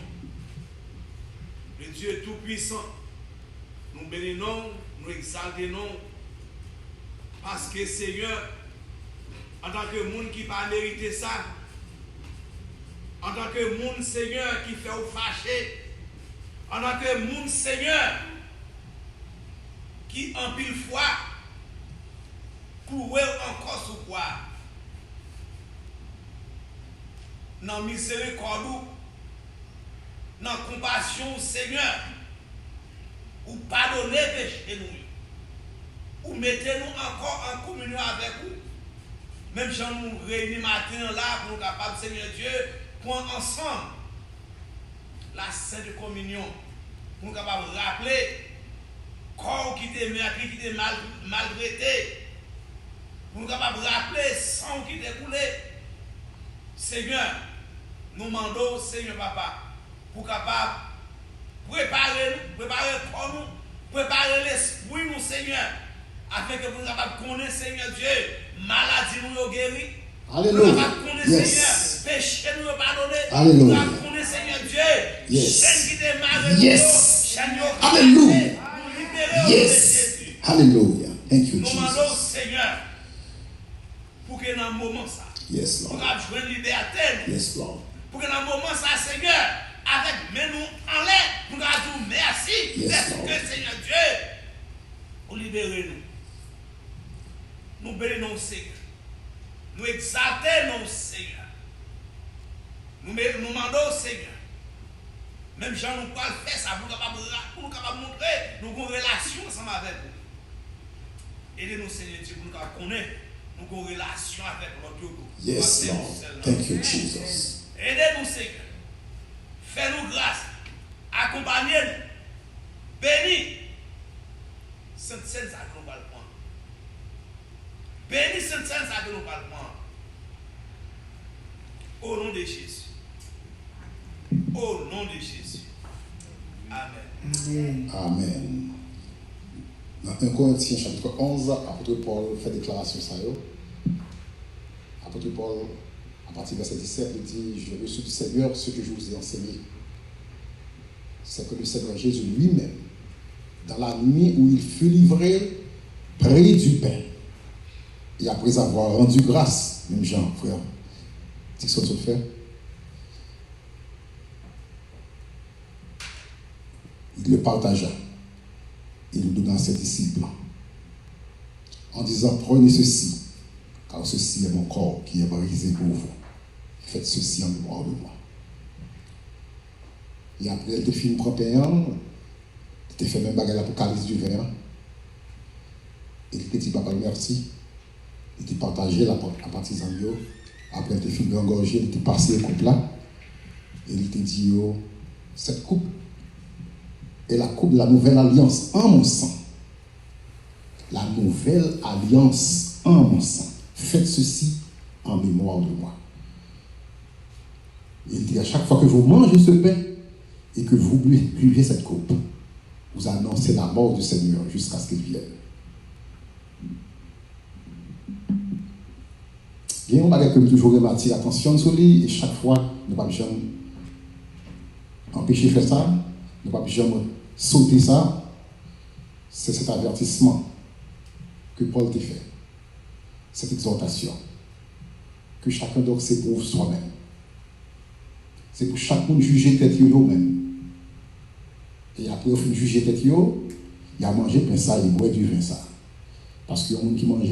le Dieu tout-puissant. Nous bénissons, nous exaltons, parce que Seigneur, en tant que monde qui n'a pas mérité ça, en tant que monde, Seigneur, qui fait ou fâcher, en tant que monde, Seigneur, qui en pile fois, courir encore sous quoi, dans miséricorde, dans compassion, Seigneur, ou pardonner péché nous, ou mettez-nous encore en communion avec vous. Même si nous réunis matin là pour nous capables, Seigneur Dieu, prendre ensemble la Sainte Communion, pour nous capables de rappeler corps qui était meurtri, qui était maltraité, pour nous capables de rappeler sang qui était coulé. Seigneur, nous demandons, Seigneur Papa, pour capable préparer corps nous, préparer l'esprit nous, Seigneur, afin que vous soyez capables de connaître, Seigneur Dieu, maladie nous guérir. Alléluia. Nous capables de connaître, Yes. Seigneur, péché nous pardonner. Alléluia. Nous capables de connaître, Seigneur Dieu, Yes. chaîne qui démarre, Yes. chaîne Alléluia. nous libérer au nom de Yes. Jésus. Hallelujah. Thank you, Nous demandons, Jesus. Seigneur, pour que dans le moment ça, Yes, nous Lord. avons joué liberté. Yes, Lord. Pour que dans le moment ça, Seigneur, avec nous en l'air, nous avons dit merci. Yes, Parce Lord. que, Seigneur Dieu, pour libérer nous. Nous bénissons, Seigneur. Nous exaltons, Seigneur. Nous demandons, Seigneur. Même si nous pouvons faire ça, pour nous capables de montrer nous avons une relation ensemble avec vous. Aidez-nous, Seigneur Dieu, pour nous capables de connaître nous avons une relation avec notre Dieu. Yes, Lord. Thank you, Jesus. Aidez-nous, Seigneur. Fais-nous grâce. Accompagnez-nous. Bénis. Sainte Seine, ça que nous va le prendre. Bénis Sainte Seine, ça que nous va le prendre. Au nom de Jésus. Au nom de Jésus. Amen. Amen. Dans 1 Corinthiens chapitre 11, apôtre Paul fait déclaration ça. Apôtre Paul, à partir du verset 17, il dit: Je reçois du Seigneur ce que je vous ai enseigné. C'est que le Seigneur Jésus lui-même, dans la nuit où il fut livré, prit du pain. Et après avoir rendu grâce, même Jean, frère, dis ce que tu fais. Il le partagea. Il le donna à ses disciples en disant: Prenez ceci, car ceci est mon corps qui est brisé pour vous. Faites ceci en mémoire de moi. Et après, elle te fit une propère, elle te fait même bagarre l'Apocalypse du verre. Et il te dit: Papa, merci. Il te partagé la partisan. Après, elle te fit une engorgée, elle te passé le coupe là. Et il te dit: cette coupe est la coupe de la nouvelle alliance en mon sang. La nouvelle alliance en mon sang. Faites ceci en mémoire de moi. Il dit: à chaque fois que vous mangez ce pain et que vous buvez cette coupe, vous annoncez la mort du Seigneur jusqu'à ce qu'il vienne. Il y a un bagage que je toujours remarqué, attention sur lui, et chaque fois, nous ne pouvons jamais empêcher de faire ça, nous ne pouvons jamais sauter ça. C'est cet avertissement que Paul te fait, cette exhortation, que chacun doit s'éprouve soi-même. C'est pour chaque monde juger tête lui-même. Et après, au fin de juger tête, il a mangé pain ça, il boit du vin ça. Parce que les gens qui mangent,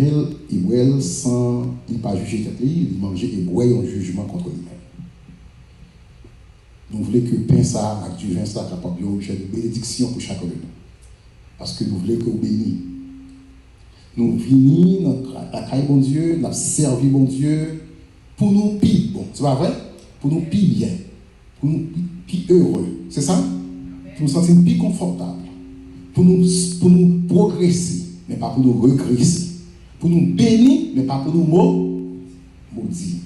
ils boivent sans ne pas juger tête, ils mangent et boivent un jugement contre lui-même. Nous voulons que pain ça, avec du vin ça, capable de objet de bénédiction pour chacun de nous. Parce que nous voulons que vous bénissez. Nous venons dans la caille bon Dieu, nous avons servi bon Dieu pour nous pire bon. C'est pas vrai? Pour nous pire bien. Pour nous pire heureux. C'est ça? Pour nous sentir plus confortables. Pour nous progresser, mais pas pour nous regresser. Pour nous bénir, mais pas pour nous maudire.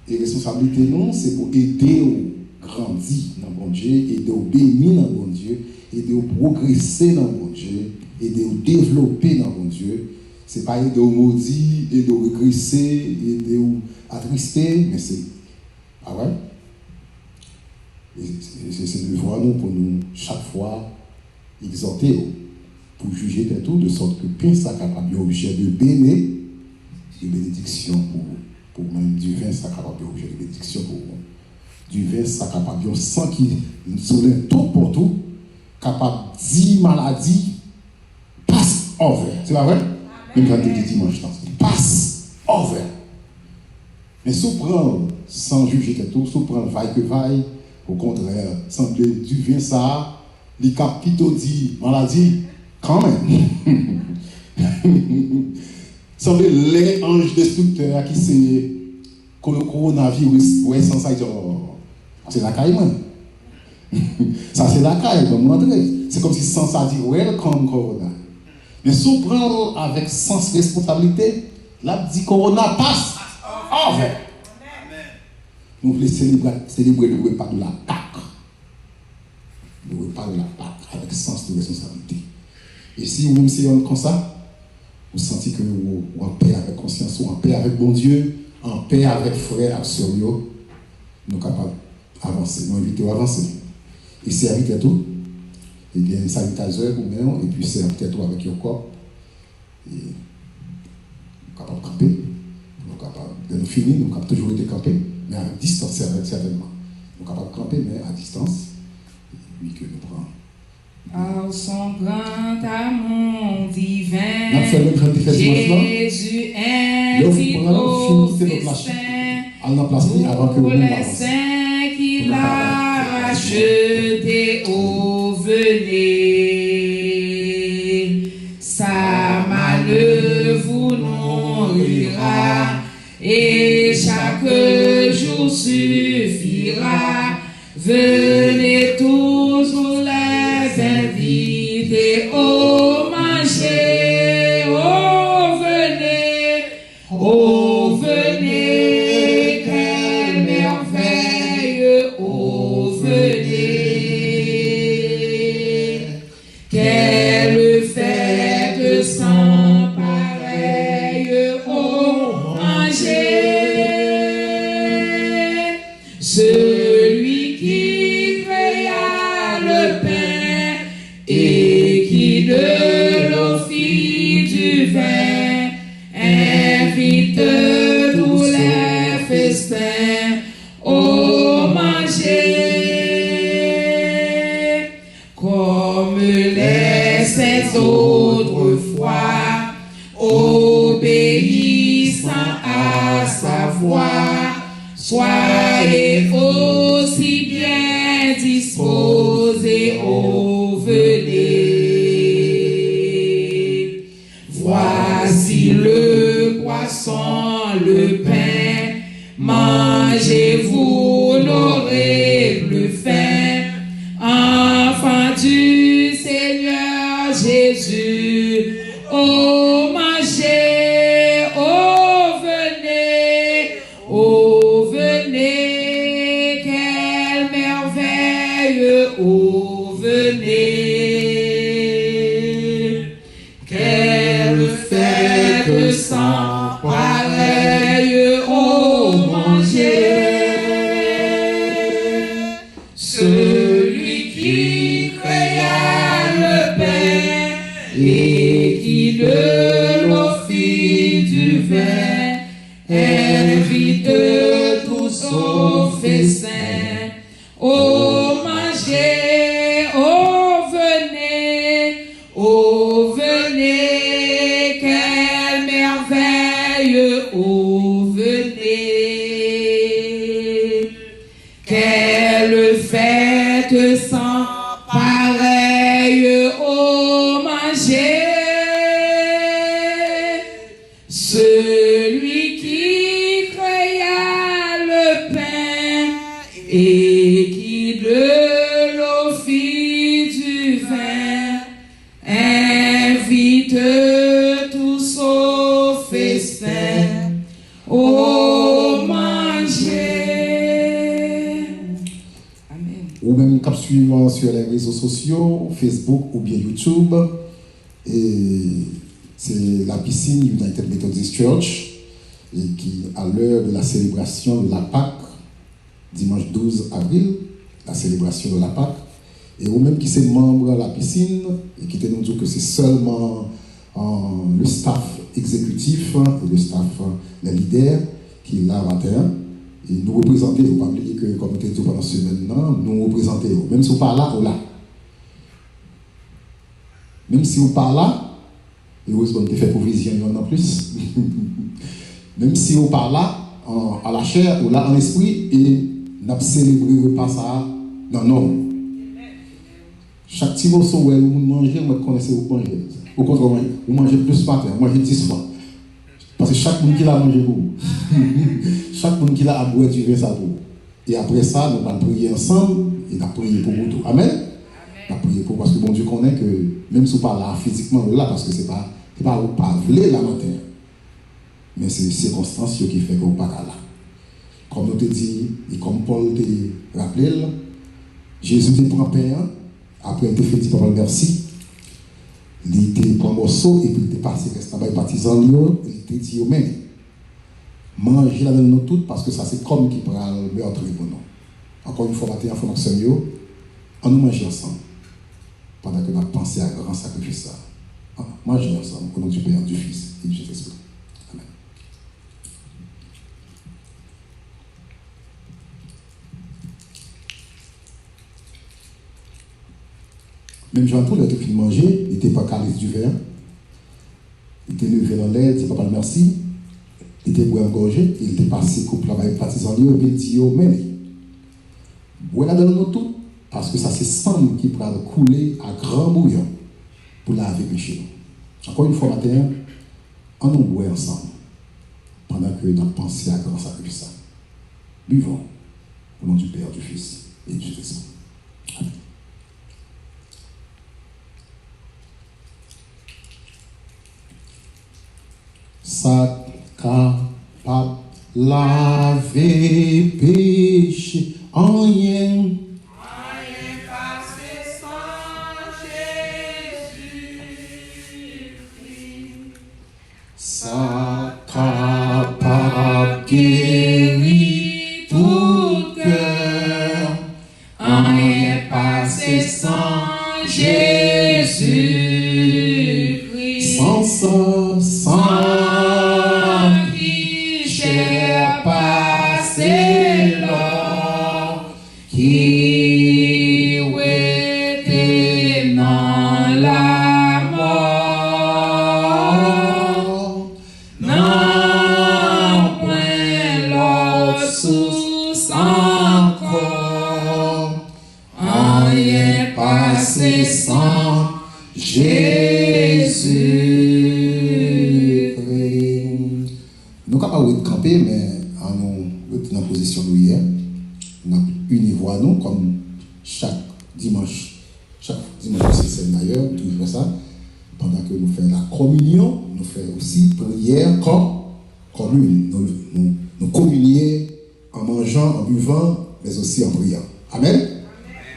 Et la responsabilité, non, c'est pour aider à grandir dans bon Dieu, aider à bénir dans bon Dieu, aider à progresser dans bon Dieu, aider à développer dans bon Dieu. C'est pas aider au maudit, aider au régresser, aider au attrister, mais c'est. Ah ouais? C'est le devoir nous pour nous, chaque fois, exhorter pour juger de tout, de sorte que pain ça capable d'objet de béné, de bénédiction pour même du vin ça capable d'objet de bénédiction pour du vin ça capable de sang qui soulève tout pour tout, capable de 10 maladies, passe over. C'est pas vrai? Même quand tu dis dimanche, passe over. Mais si on prend sans juger de tout, si on prend vaille que vaille, au contraire, semble du vin ça, les capitaux dit maladie, quand même. Semble les anges destructeurs qui c'est que le coronavirus, ouais, sans ça, c'est la caille, man. Ça, c'est la caille, comme montrer. C'est comme si sans ça dit, welcome corona. Mais si on prend avec sens responsabilité, là, dit corona passe. Over. Nous voulons célébrer le repas de la Pâque. Le repas de la Pâque avec sens de responsabilité. Et si vous même si on comme ça, vous sentez que vous en paix avec conscience, ou en paix avec bon Dieu, en paix avec frère et sœur, nous sommes capables d'avancer, nous invitons à avancer. Et c'est avec tout, et bien salutateur ou même, et puis c'est avec tout avec your corps. Et nous sommes capables de camper, nous sommes capables de nous finir, nous sommes capables toujours de camper, mais à distance certainement. Nous sommes capables de camper, mais à distance, et puis que nous prenons. Par son grand amour divin, Jésus invite au festin pour les saints qu'il a rachetés au venez. Sa manœuvre vous nourrira et chaque jour suffira. Venez tous vous les inviter au manger, oh venez, quelle merveille, oh venez, quelle fête sans pareille, oh manger. Celui qui créa le pain et qui de l'eau fit du vin, invite tous les festins au manger. Comme les saints autrefois, obéissant à sa voix, soyez aussi bien disposés au venez. Voici le poisson, le pain, mangez-vous, n'aurez plus faim. Enfant du Seigneur Jésus, oh mangez, oh venez, quelle merveille, oh venez, quelle fête sans pareille, oh manger. Celui qui créa le pain et qui de l'eau fit du vin, invite tous au festin, oh manger, oh venez, quelle merveille, oh venez, quelle fête sans pareille, oh manger. Celui qui créa le pain et qui de l'eau fit du vin, invite tous au festin, au manger. Amen. Ou même cap suivant sur les réseaux sociaux, Facebook ou bien YouTube. Et C'est la piscine United Methodist Church, et qui, à l'heure de la célébration de la Pâque, dimanche 12 avril, la célébration de la Pâque, et vous-même qui êtes membre de la piscine, et qui nous dit que c'est seulement le staff exécutif et le staff, les leaders, qui est là matin, et nous représenter, vous ne pas oublier que, comme on a dit pendant ce semaine, nous représenter, même si vous parlez là, ou là. Même si vous parlez là, et vous avez fait provision en plus. Même si vous parlez là, à la chair ou là en esprit, et n'a célébré pas ça, non. Chaque petit morceau où vous mangez, vous connaissez vous manger. Au contraire, vous mangez plus matin, vous mangez 10 fois. Parce que chaque monde qui l'a mangé pour vous. Chaque monde qui l'a aboué du vin ça pour vous. Et après ça, nous allons prier ensemble et nous allons prier pour vous tout. Amen. Nous allons prier pour parce que bon Dieu connaît que même si vous parlez là physiquement, là, parce que c'est pas vous parlez la matin. Mais c'est les circonstances qui font que vous ne parlez pas là. Comme nous te dit, et comme Paul te rappelé, Jésus te prend pain, après il te fait dire papa merci. Il te prend un morceau et puis il te passe reste là-bas, partisan, il te dit mais mangez la nous toutes parce que ça c'est comme qui prend le meurtre pour nous. Encore une fois, matin, en on nous mange ensemble pendant que nous pensons à grand sacrifice. Mangez ensemble au nom du Père, du Fils et du Saint-Esprit. Amen. Même Jean-Paul, il était fini de manger, il n'était pas calé du verre, il était levé dans l'air, il dit papa merci, il était boire engorgé, il était passé couple là-bas avec partisan, et il dit mais voilà dans nous tout, parce que ça c'est sang qui va couler à grand bouillon pour laver péché. Encore une fois matin, on nous boit ensemble pendant que nous pensons à grand sacrifice. Buvons au nom du Père, du Fils et du Saint-Esprit. Amen. Ça capable laver péché en rien. Ça capable guérir tout cœur, rien passé sans Jésus-Christ. Sans qui cher passé là, qui était dans la mort. Non, point l'autre sous encore, rien passé sans Jésus-Christ. Nous sommes capables de camper, mais nous sommes dans la position de hier. Nous avons uni voix nous, comme chaque dimanche c'est d'ailleurs, toujours ça. Pendant que nous faisons la communion, nous faisons aussi prière commune. Nous communions en mangeant, en buvant, mais aussi en priant. Amen.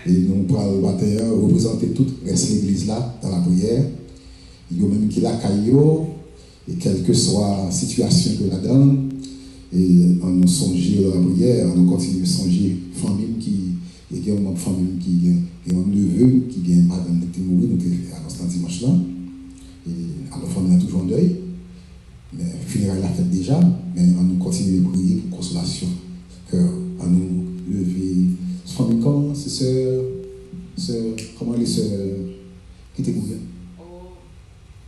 Et nous prenons le matin représenter toute l'église là dans la prière. Il y a même qui la caillou, et quelle que soit la situation que la donne, et en nous songer dans la prière, en nous continuer à songer famille qui est une famille qui est un neveu qui vient madame qui est mourir, nous à l'instant dimanche là. Et alors famille a toujours un deuil, mais funérailles la fête déjà, mais on nous continue à prier pour consolation, cœur, à nous lever. Famille comment, c'est sœur, comment les sœurs qui étaient mouillées? Oh,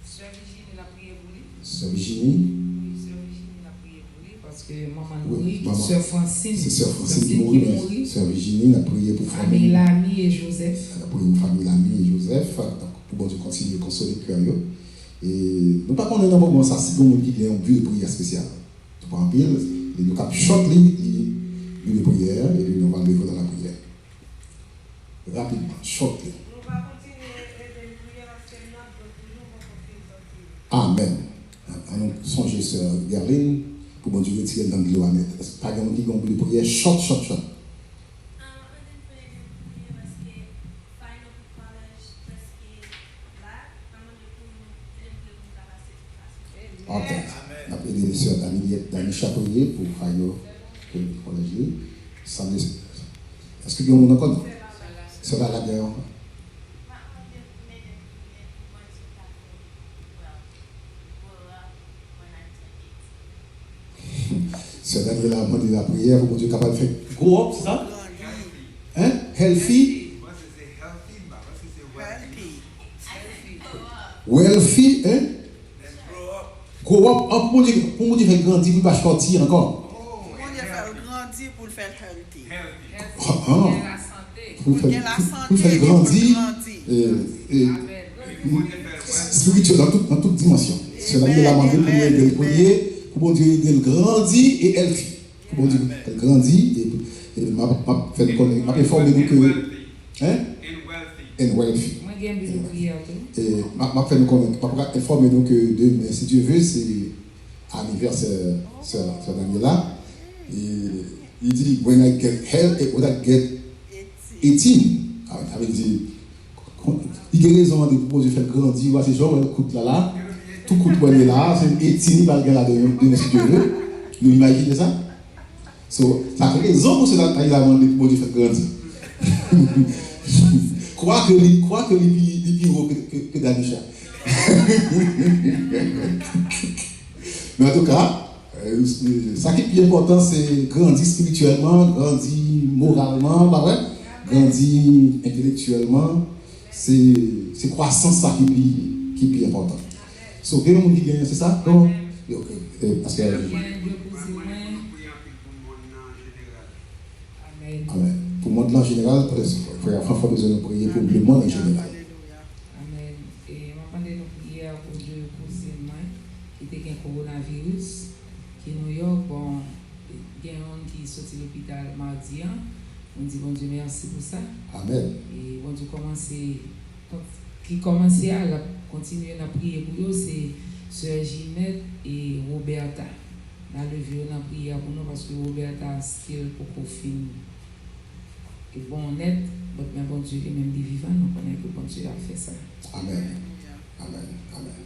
sœur Virginie l'a prié pour lui. Sœur Virginie? Oui, sœur Virginie l'a prié pour lui parce que maman Oui, mourit. maman. Sœur Francine. C'est sœur Francine qui mourit. Sœur Virginie a prié pour famille Lamy et Joseph. Elle a prié pour famille Lamy et Joseph, pour bon Dieu continuer à consoler le cœur. Et nous pas connaissons pas comment ça, c'est comme qui a une vie de prière spéciale. Tu prends un pile, et nous cap short de prière, et puis nous allons lever dans la prière. Rapidement, short. Amen. Nous songez sur Garline pour bon Dieu retirer dans l'eau à mettre. Pas de monde qui a une prière short. prier pour Fayo, que le collège. Est-ce que vous avez encore? C'est là la guerre. C'est Daniel a demandé la prière pour que Dieu soit capable de faire grow up, c'est ça? Hein? Healthy? Wealthy, hein? Grow up, pour mon Dieu faire grandir, pour ne pas sortir encore. Pour Dieu faire grandir, pour le faire healthy. Pour faire grandir, spirituel dans toute dimension. C'est là qu'il a demandé pour nous prier, pour mon Dieu il grandit et healthy. Pour mon Dieu elle grandit et m'a informé nous que, hein? And wealthy. Et m'a fait nous connaître, informer nous que demain, si Dieu veut, c'est anniversaire sur Daniela. Et il dit, when I get health, when I get 18, avec dit, il y a raison de proposer de faire grandir, c'est genre, le coup là, tout coup de là, c'est 18, il va le gagner demain, si Dieu veut. Nous imaginez ça? So, ça fait raison pour cela qu'il a demandé de proposer de faire grandir. Crois que les plus gros que Danisha. Mais en tout cas, ça qui est plus important, c'est grandir spirituellement, grandir moralement, grandir intellectuellement. C'est croissance ça qui est plus important. So, quel monde qui gagne, c'est ça? Donc, parce que. Amen. Pour le monde en général, frère François besoin de prier pour le monde en général. Amen. Et je vais nous prier pour Dieu pour ces mains qui étaient un coronavirus, qui New York, bon, il y a un monde qui est sorti de l'hôpital mardi. On dit bon Dieu merci pour ça. Amen. Et bon Dieu qui commence à continuer à prier pour eux, c'est Sœur Ginette et Roberta. On a levé une prière pour nous parce que Roberta a skill pour qu'on filme. Et bon, net, mais bon Dieu est même vivant, nous connaissons que bon Dieu a fait ça. Amen. Amen. Amen. Amen.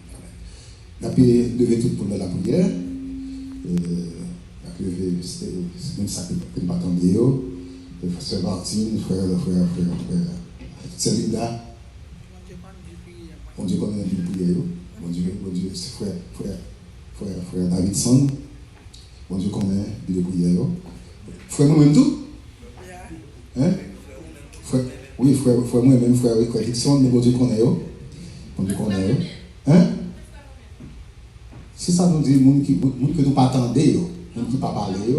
On a pu lever tout pour la prière. On a pu lever, c'est même ça que nous ne attendions. Frère Martine, frère. C'est Linda. Bon Dieu connaît une prière. Bon Dieu, c'est frère Davidson. Bon Dieu connaît une prière. Frère nous-mêmes tout. Hein? Oui, frère moi-même, frère Dixon, mais bon Dieu connaît. Bon Dieu connaît. Hein? C'est ça nous dit, les gens que nous pas attendons, les gens qui ne pas parler.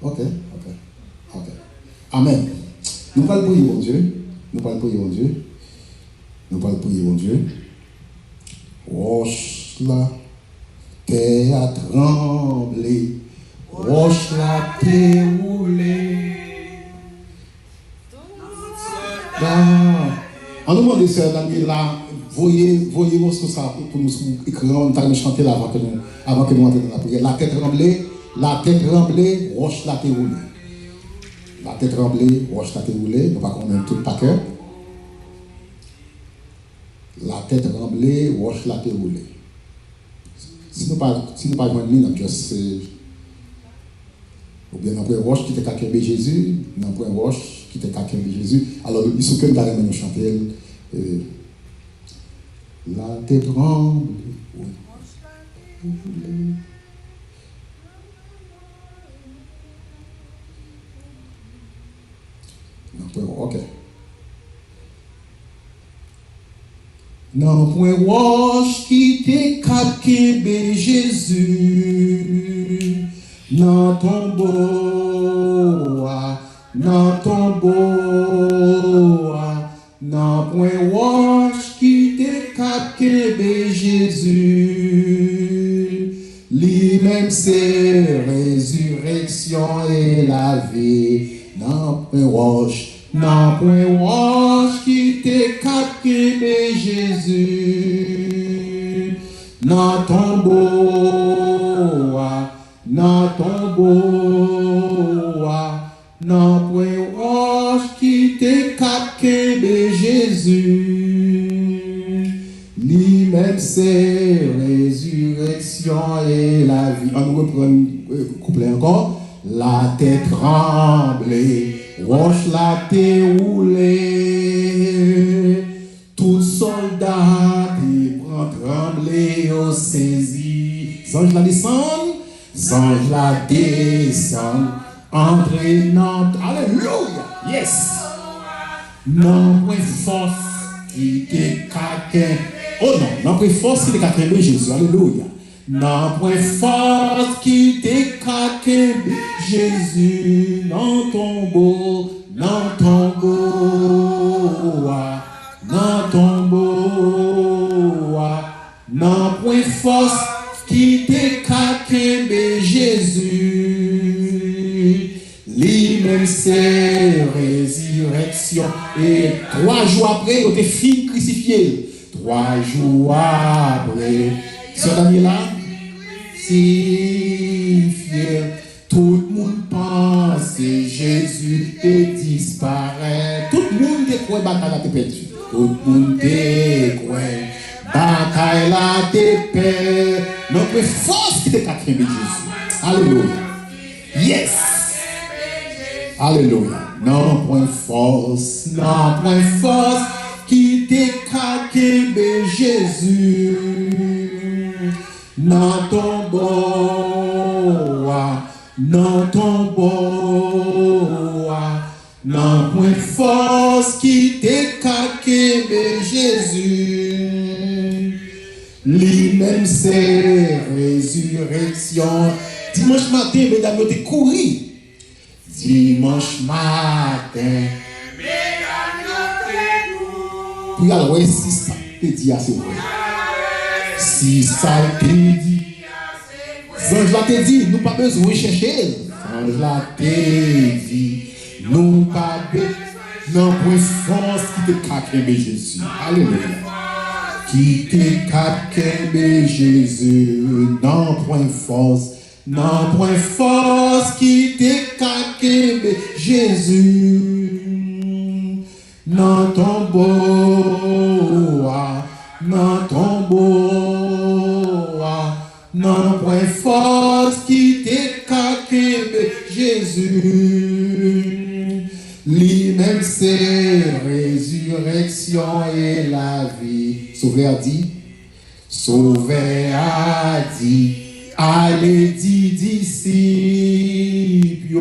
Ok. Amen. Nous parlons pour mon Dieu. Roche la terre a tremblé. Roche la terre roulée. En nous demandant ça, là, voyez-vous ce que ça pour nous écrire, on t'a chanté là avant que nous entrions dans la prière. La tête tremblée, roche la terre roulée. La tête tremblée, roche la terre roulée. Nous ne pas connaître tout par cœur. La tête tremblée, roche la terre roulée. Si nous pas joindre nous, juste ou bien dans point roche qui était quelqu'un de Jésus, dans point roche qui était quelqu'un de Jésus. Alors il faut que nous allons nous chanter. La tête tremblée, roche la terre roulée. Ok. Non, point roche qui te capte Jésus. Non, tombeau, non, point roche qui te capte Jésus. Lui-même c'est résurrection et la vie. Non, point roche qui te capte Jésus. Non, tombeau, non, point roche qui te capte Jésus. Lui-même c'est résurrection et la vie. On reprend le couplet encore. La tête tremblée, roche la tête roulée. Tout soldat qui prend tremblé au saisi. Ange la descend, ange la descend, entraînant. Alléluia, yes. Non, point force qui te caquin. Oh non, non, point force qui te caquin de Jésus. Alléluia. Non, point force qui te caquin de Jésus. Non, tombeau, non, tombeau. Non, tombeau. Non, point force qui te caquin de Jésus. Lui-même c'est résurrection. Et 3 jours après, il était fini crucifié. 3 jours après, Sœur Daniela, si fier, tout le monde pense que Jésus est disparaît. Tout le monde décroît bataille la perdu. Tout le monde décroît bataille la perdu. Notre force qui est à craindre Jésus. Alléluia. Yes. Alléluia. Non, point force qui te caque de Jésus. Non, tombeau, non, point force qui te caque de Jésus. Lui-même c'est résurrection. Dimanche matin, mesdames, vous avez couru. Dimanche matin, puis alors, si ça te dit assez vrai. Si ça te dit, Ange la te dit, nous pas besoin de chercher. Ange la te dit, nous pas besoin. Non, point force qui te caque de Jésus. Alléluia. Qui te caque de Jésus. Non, point force. Non, point force qui te caque de Jésus. Non, tombeau. Non, tombeau. Non, point force qui te caque de Jésus. Lui-même c'est résurrection et la vie. Sauveur a dit, allez dit disciples,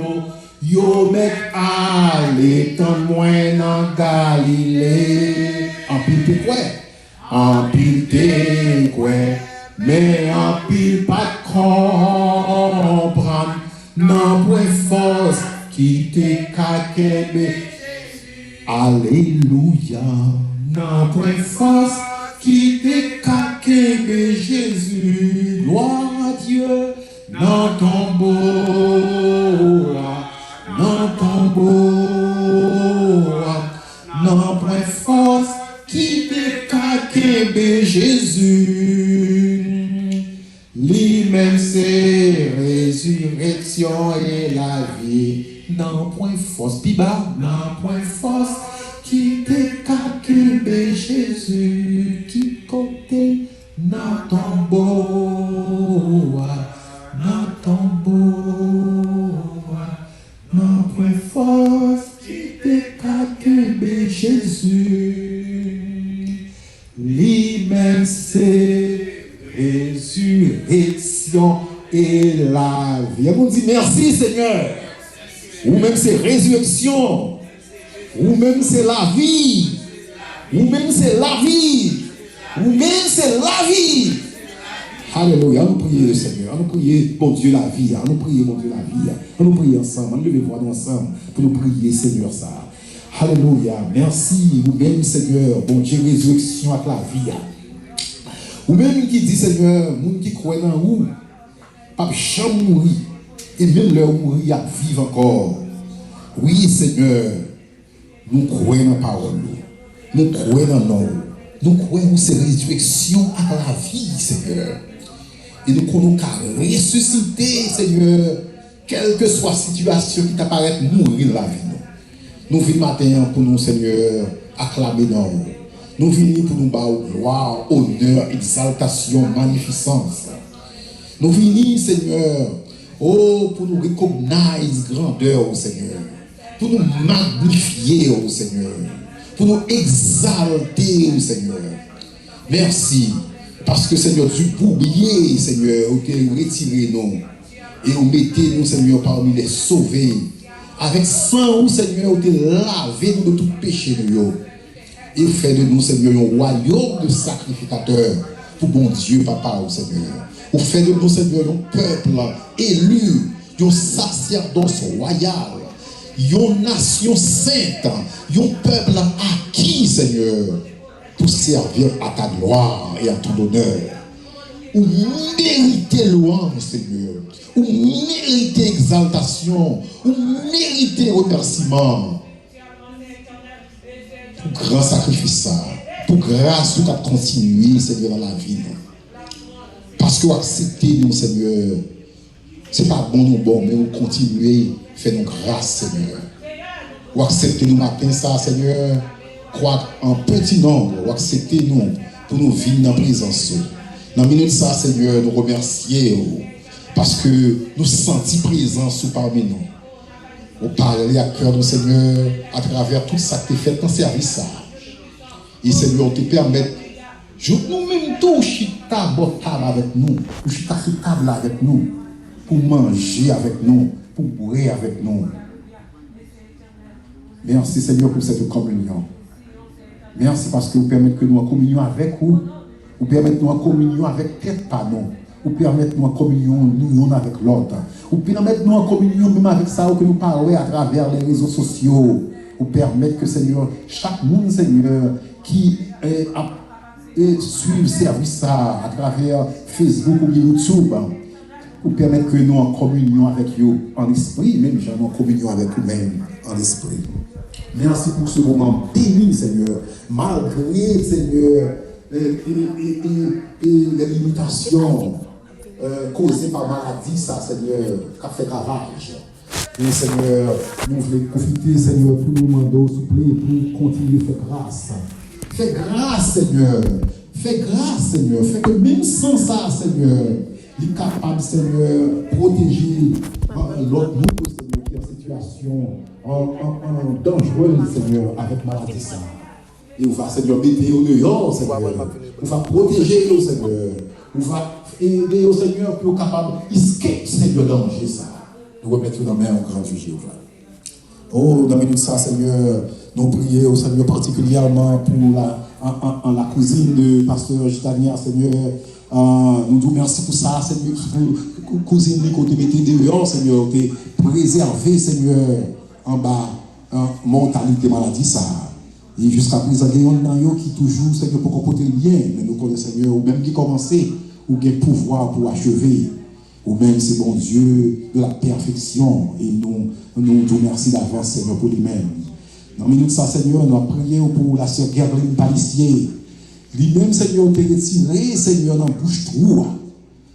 yo mec allez témoin dans Galilée. En pile te quoi, mais en pile pas comprendre. Non, point force qui te caque. Alléluia. Non, point force qui te caque de Jésus. Gloire à Dieu. Non, tombeau. Non, tombeau. Non, point force qui te caque de Jésus. Lui-même c'est résurrection et la vie. Non, point force. Piba, non, point force qui te caque de Jésus. Qui côté, non, tombeau. Non, tombeau. Non, point force qui te caque de Jésus. Lui-même c'est résurrection et la vie. On dit merci Seigneur. Ou même c'est résurrection. Ou même c'est la vie. Ou même c'est la vie. Ou même c'est la vie. Alléluia. On nous prie le Seigneur. On nous prie, bon Dieu, la vie. On nous prie, bon Dieu, la vie. On nous prie ensemble. On nous lève voix ensemble pour nous prier, Seigneur, ça. Alléluia. Merci. Ou même, Seigneur, bon Dieu, résurrection avec la vie. Ou même qui dit, Seigneur, moun qui croit dans vous, pas jamais mourir. Et même leur mourir à vivre encore. Oui, Seigneur, nous croyons dans la parole. Nous croyons dans nous. Nous croyons cette résurrection à la vie, Seigneur. Et nous croyons qu'à ressusciter, Seigneur, quelle que soit la situation qui t'apparaît, mourir la vie. Nous venons matin pour nous, Seigneur, acclamer nous. Nous venons pour nous battre gloire, honneur, exaltation, magnificence. Nous venons, Seigneur, oh, pour nous reconnaître grandeur, Seigneur. Pour nous magnifier, Seigneur. Pour nous exalter, Seigneur. Merci. Parce que, Seigneur, tu pour oublier, Seigneur, vous retirez nous. Et vous mettez nous, Seigneur, parmi les sauvés. Avec sang, Seigneur, vous lavé nous de tout péché, nous. Et fait de nous, Seigneur, un royaume de sacrificateurs pour bon Dieu, Papa, Seigneur. Vous faites de nous, Seigneur, un peuple élu, un sacerdoce royal, une nation sainte, un peuple acquis, Seigneur, pour servir à ta gloire et à ton honneur. Ou méritez louange, Seigneur. Ou méritez exaltation. Ou méritez remerciement. Pour grand sacrifice, pour grâce, nous avons continué, Seigneur, dans la vie. Parce que vous acceptez nous, Seigneur. Ce n'est pas bon ou bon, mais vous continuez, faites-nous grâce, Seigneur. Vous acceptez nous matin, ça, Seigneur. Crois en petit nombre, vous acceptez nous pour nous vivre dans la présence. Dans la minute, ça, Seigneur, nous remercier parce que nous sentons présence parmi nous. Vous parlez à cœur de Seigneur à travers tout ça que tu fait dans le service. Et Seigneur, te permet, nous-mêmes, tout chita table avec nous, tout chita table avec nous, pour manger avec nous, pour boire avec nous. Merci Seigneur pour cette communion. Merci parce que vous permettez que nous en communion avec vous. Vous permettez nous en communion avec tête par nous. Vous permettez nous en communion nous avec l'autre. Vous permettez nous en communion même avec ça que nous parlons à travers les réseaux sociaux. Vous permettez que Seigneur, chaque monde Seigneur qui suit le service à travers Facebook ou YouTube, vous permettez que nous en communion avec vous en esprit, même j'en en communion avec vous-même en esprit. Merci pour ce moment béni, Seigneur, malgré, Seigneur, les limitations causées par maladie, ça, Seigneur, qui a fait ravage. Et Seigneur, nous voulons profiter, Seigneur, pour nous demander, s'il vous plaît, pour continuer à faire grâce. Fais grâce, Seigneur. Fais grâce, Seigneur. Fais que même sans ça, Seigneur, il est capable, Seigneur, de protéger l'autre monde, Seigneur, qui est en situation dangereuse, Seigneur, avec maladie. Ça. Et on va, Seigneur, mettre au dehors, Seigneur. On va protéger nous, Seigneur. On va aider au Seigneur pour capable d'escaper, Seigneur, danger. Ça. Nous remettons dans la main au grand juge Jéhovah. Oh, dans minute ça, Seigneur, nous prions au Seigneur particulièrement pour la cousine de pasteur Gitania, Seigneur. Nous vous remercions pour ça, Seigneur, pour cousine qui a été dehors, Seigneur, qui a préservé, Seigneur, en bas, mortalité, maladie, ça. Et jusqu'à présent, il y a un qui toujours, Seigneur, pour comporter bien, mais nous connaissons, Seigneur, ou même qui commençait, ou qui a pouvoir pour achever. Ou même c'est bon Dieu de la perfection. Et nous vous remercions d'avance, Seigneur, pour lui-même. Dans la minute ça, Seigneur, nous avons prié pour la sœur Gerline Palissier. Lui-même, Seigneur, vous t'es retiré, Seigneur, dans la bouche trou.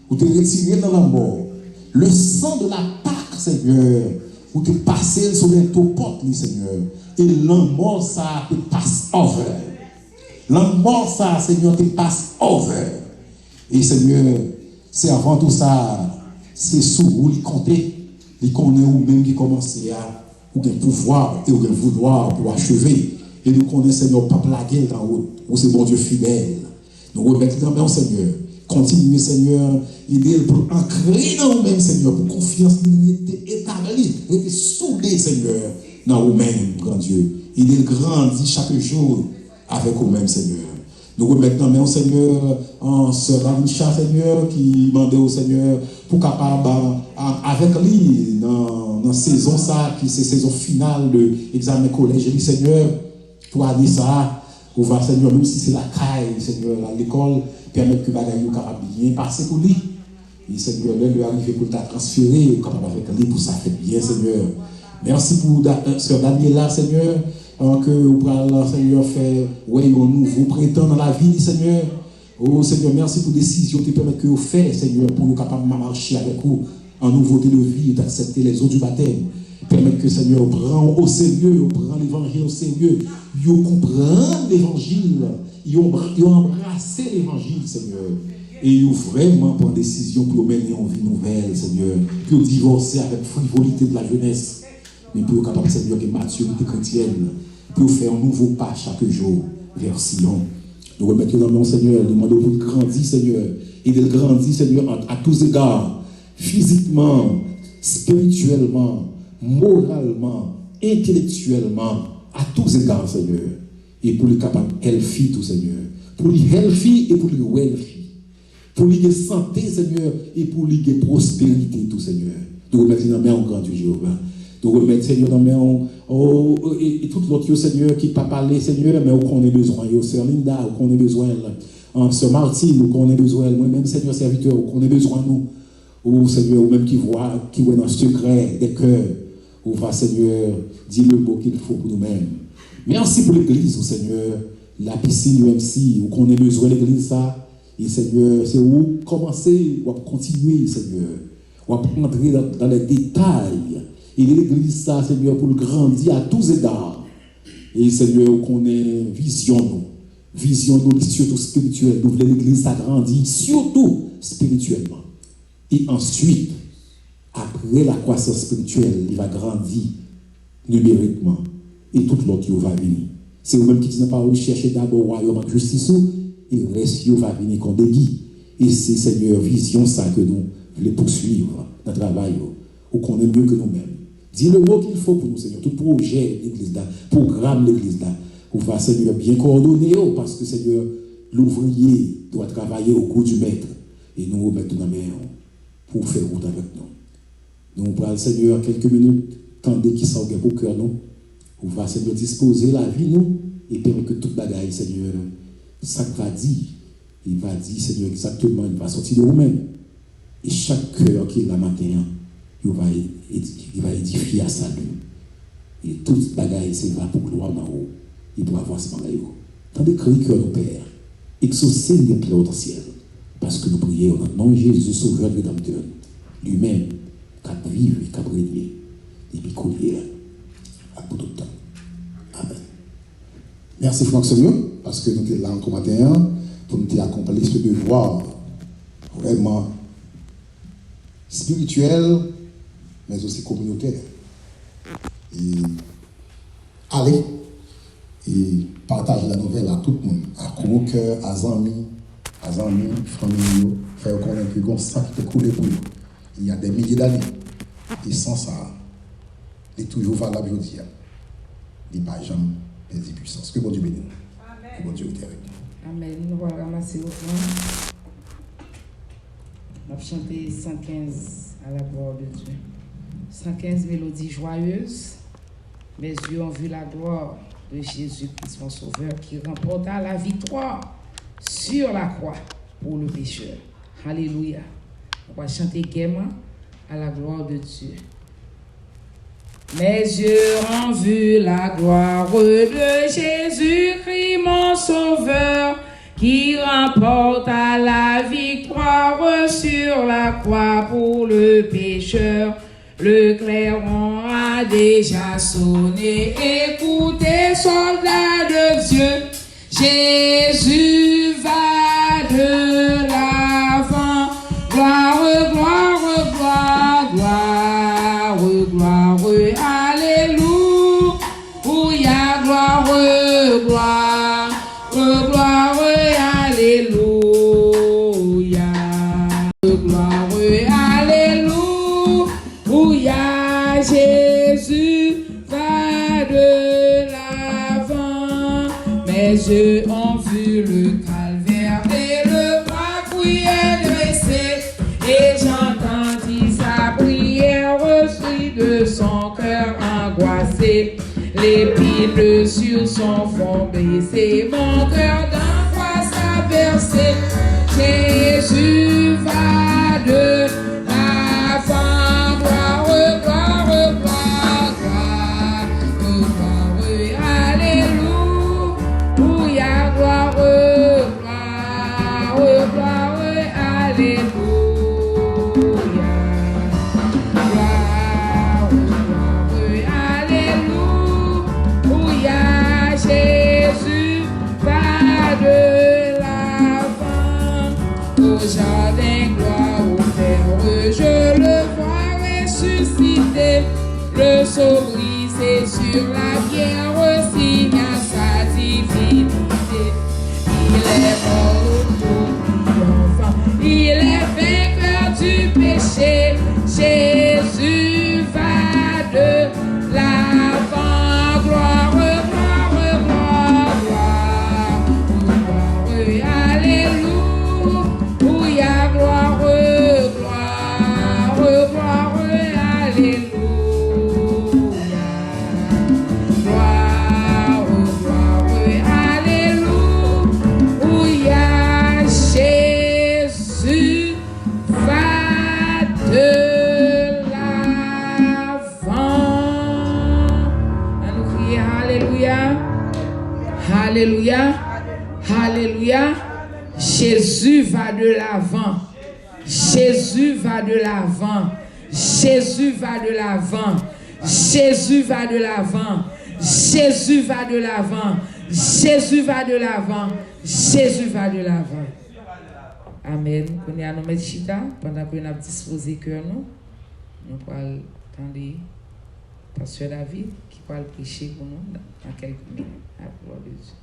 Vous t'es retiré dans la mort. Le sang de la Pâque, Seigneur, vous t'es passé sur les topotes, Seigneur. Et la mort, ça te passe over. La mort, ça, Seigneur, te passe over. Et Seigneur, c'est avant tout ça, c'est sous vous qui comptez, qui connaissent ou même qui commencent à ou le pouvoir et ou le vouloir pour achever. Et nous connaissons Seigneur, pas plaguer en haut, où c'est bon Dieu fidèle. Nous remettons dans main, Seigneur. Continuez, Seigneur, aider pour ancrer dans nous-mêmes, Seigneur, pour confiance, établie, être soudé, Seigneur, dans nous-mêmes, grand Dieu. Aider grandir chaque jour avec nous-mêmes, Seigneur. Nous remettons maintenant, Seigneur, en sœur Amicha, Seigneur, qui demandait au Seigneur pour capable, avec lui, dans la saison, ça, qui c'est saison finale de l'examen collège, dit Seigneur, pour aller ça, on va, Seigneur, même si c'est la caille, Seigneur, l'école, permettre que bagaille capable bien passer pour lui. Et Seigneur, là, lui arriver pour t'a transférer, capable avec lui, pour ça fait bien, Seigneur. Merci pour sœur Daniela, Seigneur. Que vous parlez, Seigneur, faire un nouveau printemps dans la vie, Seigneur. Oh, Seigneur, merci pour la décision qui permet que vous faites, Seigneur, pour nous capables de marcher avec vous en nouveauté de vie et d'accepter les eaux du baptême. Permettre que, Seigneur, vous prend au sérieux, vous prend l'évangile au sérieux, vous comprend l'évangile, vous embrassez l'évangile, Seigneur. Et ils vraiment prendre décision pour mener une vie nouvelle, Seigneur. Pour divorcer avec frivolité de la jeunesse. Mais pour être capable, Seigneur, de maturité chrétienne. Pour faire un nouveau pas chaque jour vers Sion. Nous remettons dans mon Seigneur, nous demandons pour grandir, Seigneur. Et de grandir, Seigneur, à tous égards. Physiquement, spirituellement, moralement, intellectuellement, à tous égards, Seigneur. Et pour les capables, healthy, tout, Seigneur. Pour les healthy et pour les wealthy. Pour les santé, Seigneur, et pour les prospérité, tout, Seigneur. Nous remettons dans main en grand Dieu, Jéhovah. Nous remettons, Seigneur, dans main et tout l'autre, Seigneur, qui ne pas parler, Seigneur, mais où qu'on ait besoin, Sœur Linda, où qu'on ait besoin, Sœur Martine, où qu'on ait besoin, moi-même, Seigneur, serviteur, où qu'on ait besoin, nous. Ou Seigneur, ou même qui voit dans le secret des cœurs, ou va, Seigneur, dire le mot qu'il faut pour nous-mêmes. Merci pour l'église, Seigneur, la piscine UMC, où qu'on ait besoin de l'église, ça. Et Seigneur, c'est où commencer, ou continuer, Seigneur, ou entrer dans les détails. Et l'église, ça, Seigneur, pour le grandir à tous égards. Et Seigneur, qu'on ait vision, nous, surtout spirituelle. Nous voulons l'église agrandir, surtout spirituellement. Et ensuite, après la croissance spirituelle, il va grandir numériquement. Et tout l'autre, il va venir. C'est vous-même qui disent pas chercher d'abord le royaume en justice, et le reste, il va venir comme des guides. Et c'est, Seigneur, vision ça que nous voulons poursuivre dans le travail, ou qu'on est mieux que nous-mêmes. Dis le mot qu'il faut pour nous, Seigneur. Tout projet de l'église là, programme de l'église là, on va, Seigneur, bien coordonner, parce que, Seigneur, l'ouvrier doit travailler au cours du maître. Et nous remettons dans la main pour faire route avec nous. Nous prenons, Seigneur, quelques minutes, tendez qui s'en pour le cœur, nous. On va, Seigneur, disposer la vie, nous, et permettre que toute bagaille, Seigneur, ça va dire, il va dire, Seigneur, exactement, il va sortir de vous-même. Et chaque cœur qui est là matin, il va édifier à sa vie. Et toute bagaille, c'est va pour gloire en haut. Il doit avoir ce bagaille. Tandis que le cœur nous Père, exaucez les plaies au ciel. Parce que nous prions dans le nom de Jésus, Sauveur et Rédempteur, lui-même, qui a vécu et qui a régné, et puis collier à tout le temps. Amen. Merci Franck Seigneur, parce que nous sommes là encore matin pour nous accompagner ce devoir vraiment spirituel, mais aussi communautaire. Et allez et partager la nouvelle à tout le monde, à cœur, à amis, famille, faire connaître que le sang qui peut couler pour nous. Il y a des milliers d'années. Et sans ça, il est toujours valable aujourd'hui. Il n'y a pas jamais perdu puissance. Que bon Dieu bénisse. Que bon Dieu est avec nous. Amen. Nous allons ramasser au fond. On va chanter 115 à la gloire de Dieu. 115 mélodies joyeuses. Mes yeux ont vu la gloire de Jésus-Christ, mon Sauveur, qui remporta la victoire sur la croix pour le pécheur. Alléluia. On va chanter gaiement à la gloire de Dieu. Mes yeux ont vu la gloire de Jésus-Christ, mon Sauveur, qui remporta la victoire sur la croix pour le pécheur. Le clairon a déjà sonné, écoutez, soldats de Dieu, Jésus va de l'avant. Gloire, gloire, gloire, gloire, gloire, alléluia, gloire, gloire, gloire, alléluia, gloire, alléluia, Jésus va de l'avant. Mes yeux ont vu le calvaire et le bras dressé, et j'entendis sa prière reçue de son cœur angoissé. L'épine sur son front baissé, mon cœur d'angoisse a versé. Jésus va de l'avant, gloire, gloire, gloire, gloire, gloire, alléluia, gloire, gloire, gloire, alléluia. Jésus va de l'avant. ressuscité, le sceau brisé sur la pierre signe à sa divinité. Il est mort au triomphant, il est vainqueur du péché. Jésus va de l'avant, gloire, gloire, gloire, gloire, gloire, alléluia, gloire, gloire, gloire, alléluia, gloire, gloire, alléluia, Jésus va de Alléluia, alléluia. Jésus va de l'avant. Jésus va de l'avant. Jésus va de l'avant. Jésus va de l'avant. Jésus va de l'avant. Jésus va de l'avant. Jésus va de l'avant. Amen. On est à nos chita pendant que nous avons disposé cœur nous. Nous allons attendre Pasteur David qui va prêcher pour nous dans quelques minutes. À la gloire de Dieu.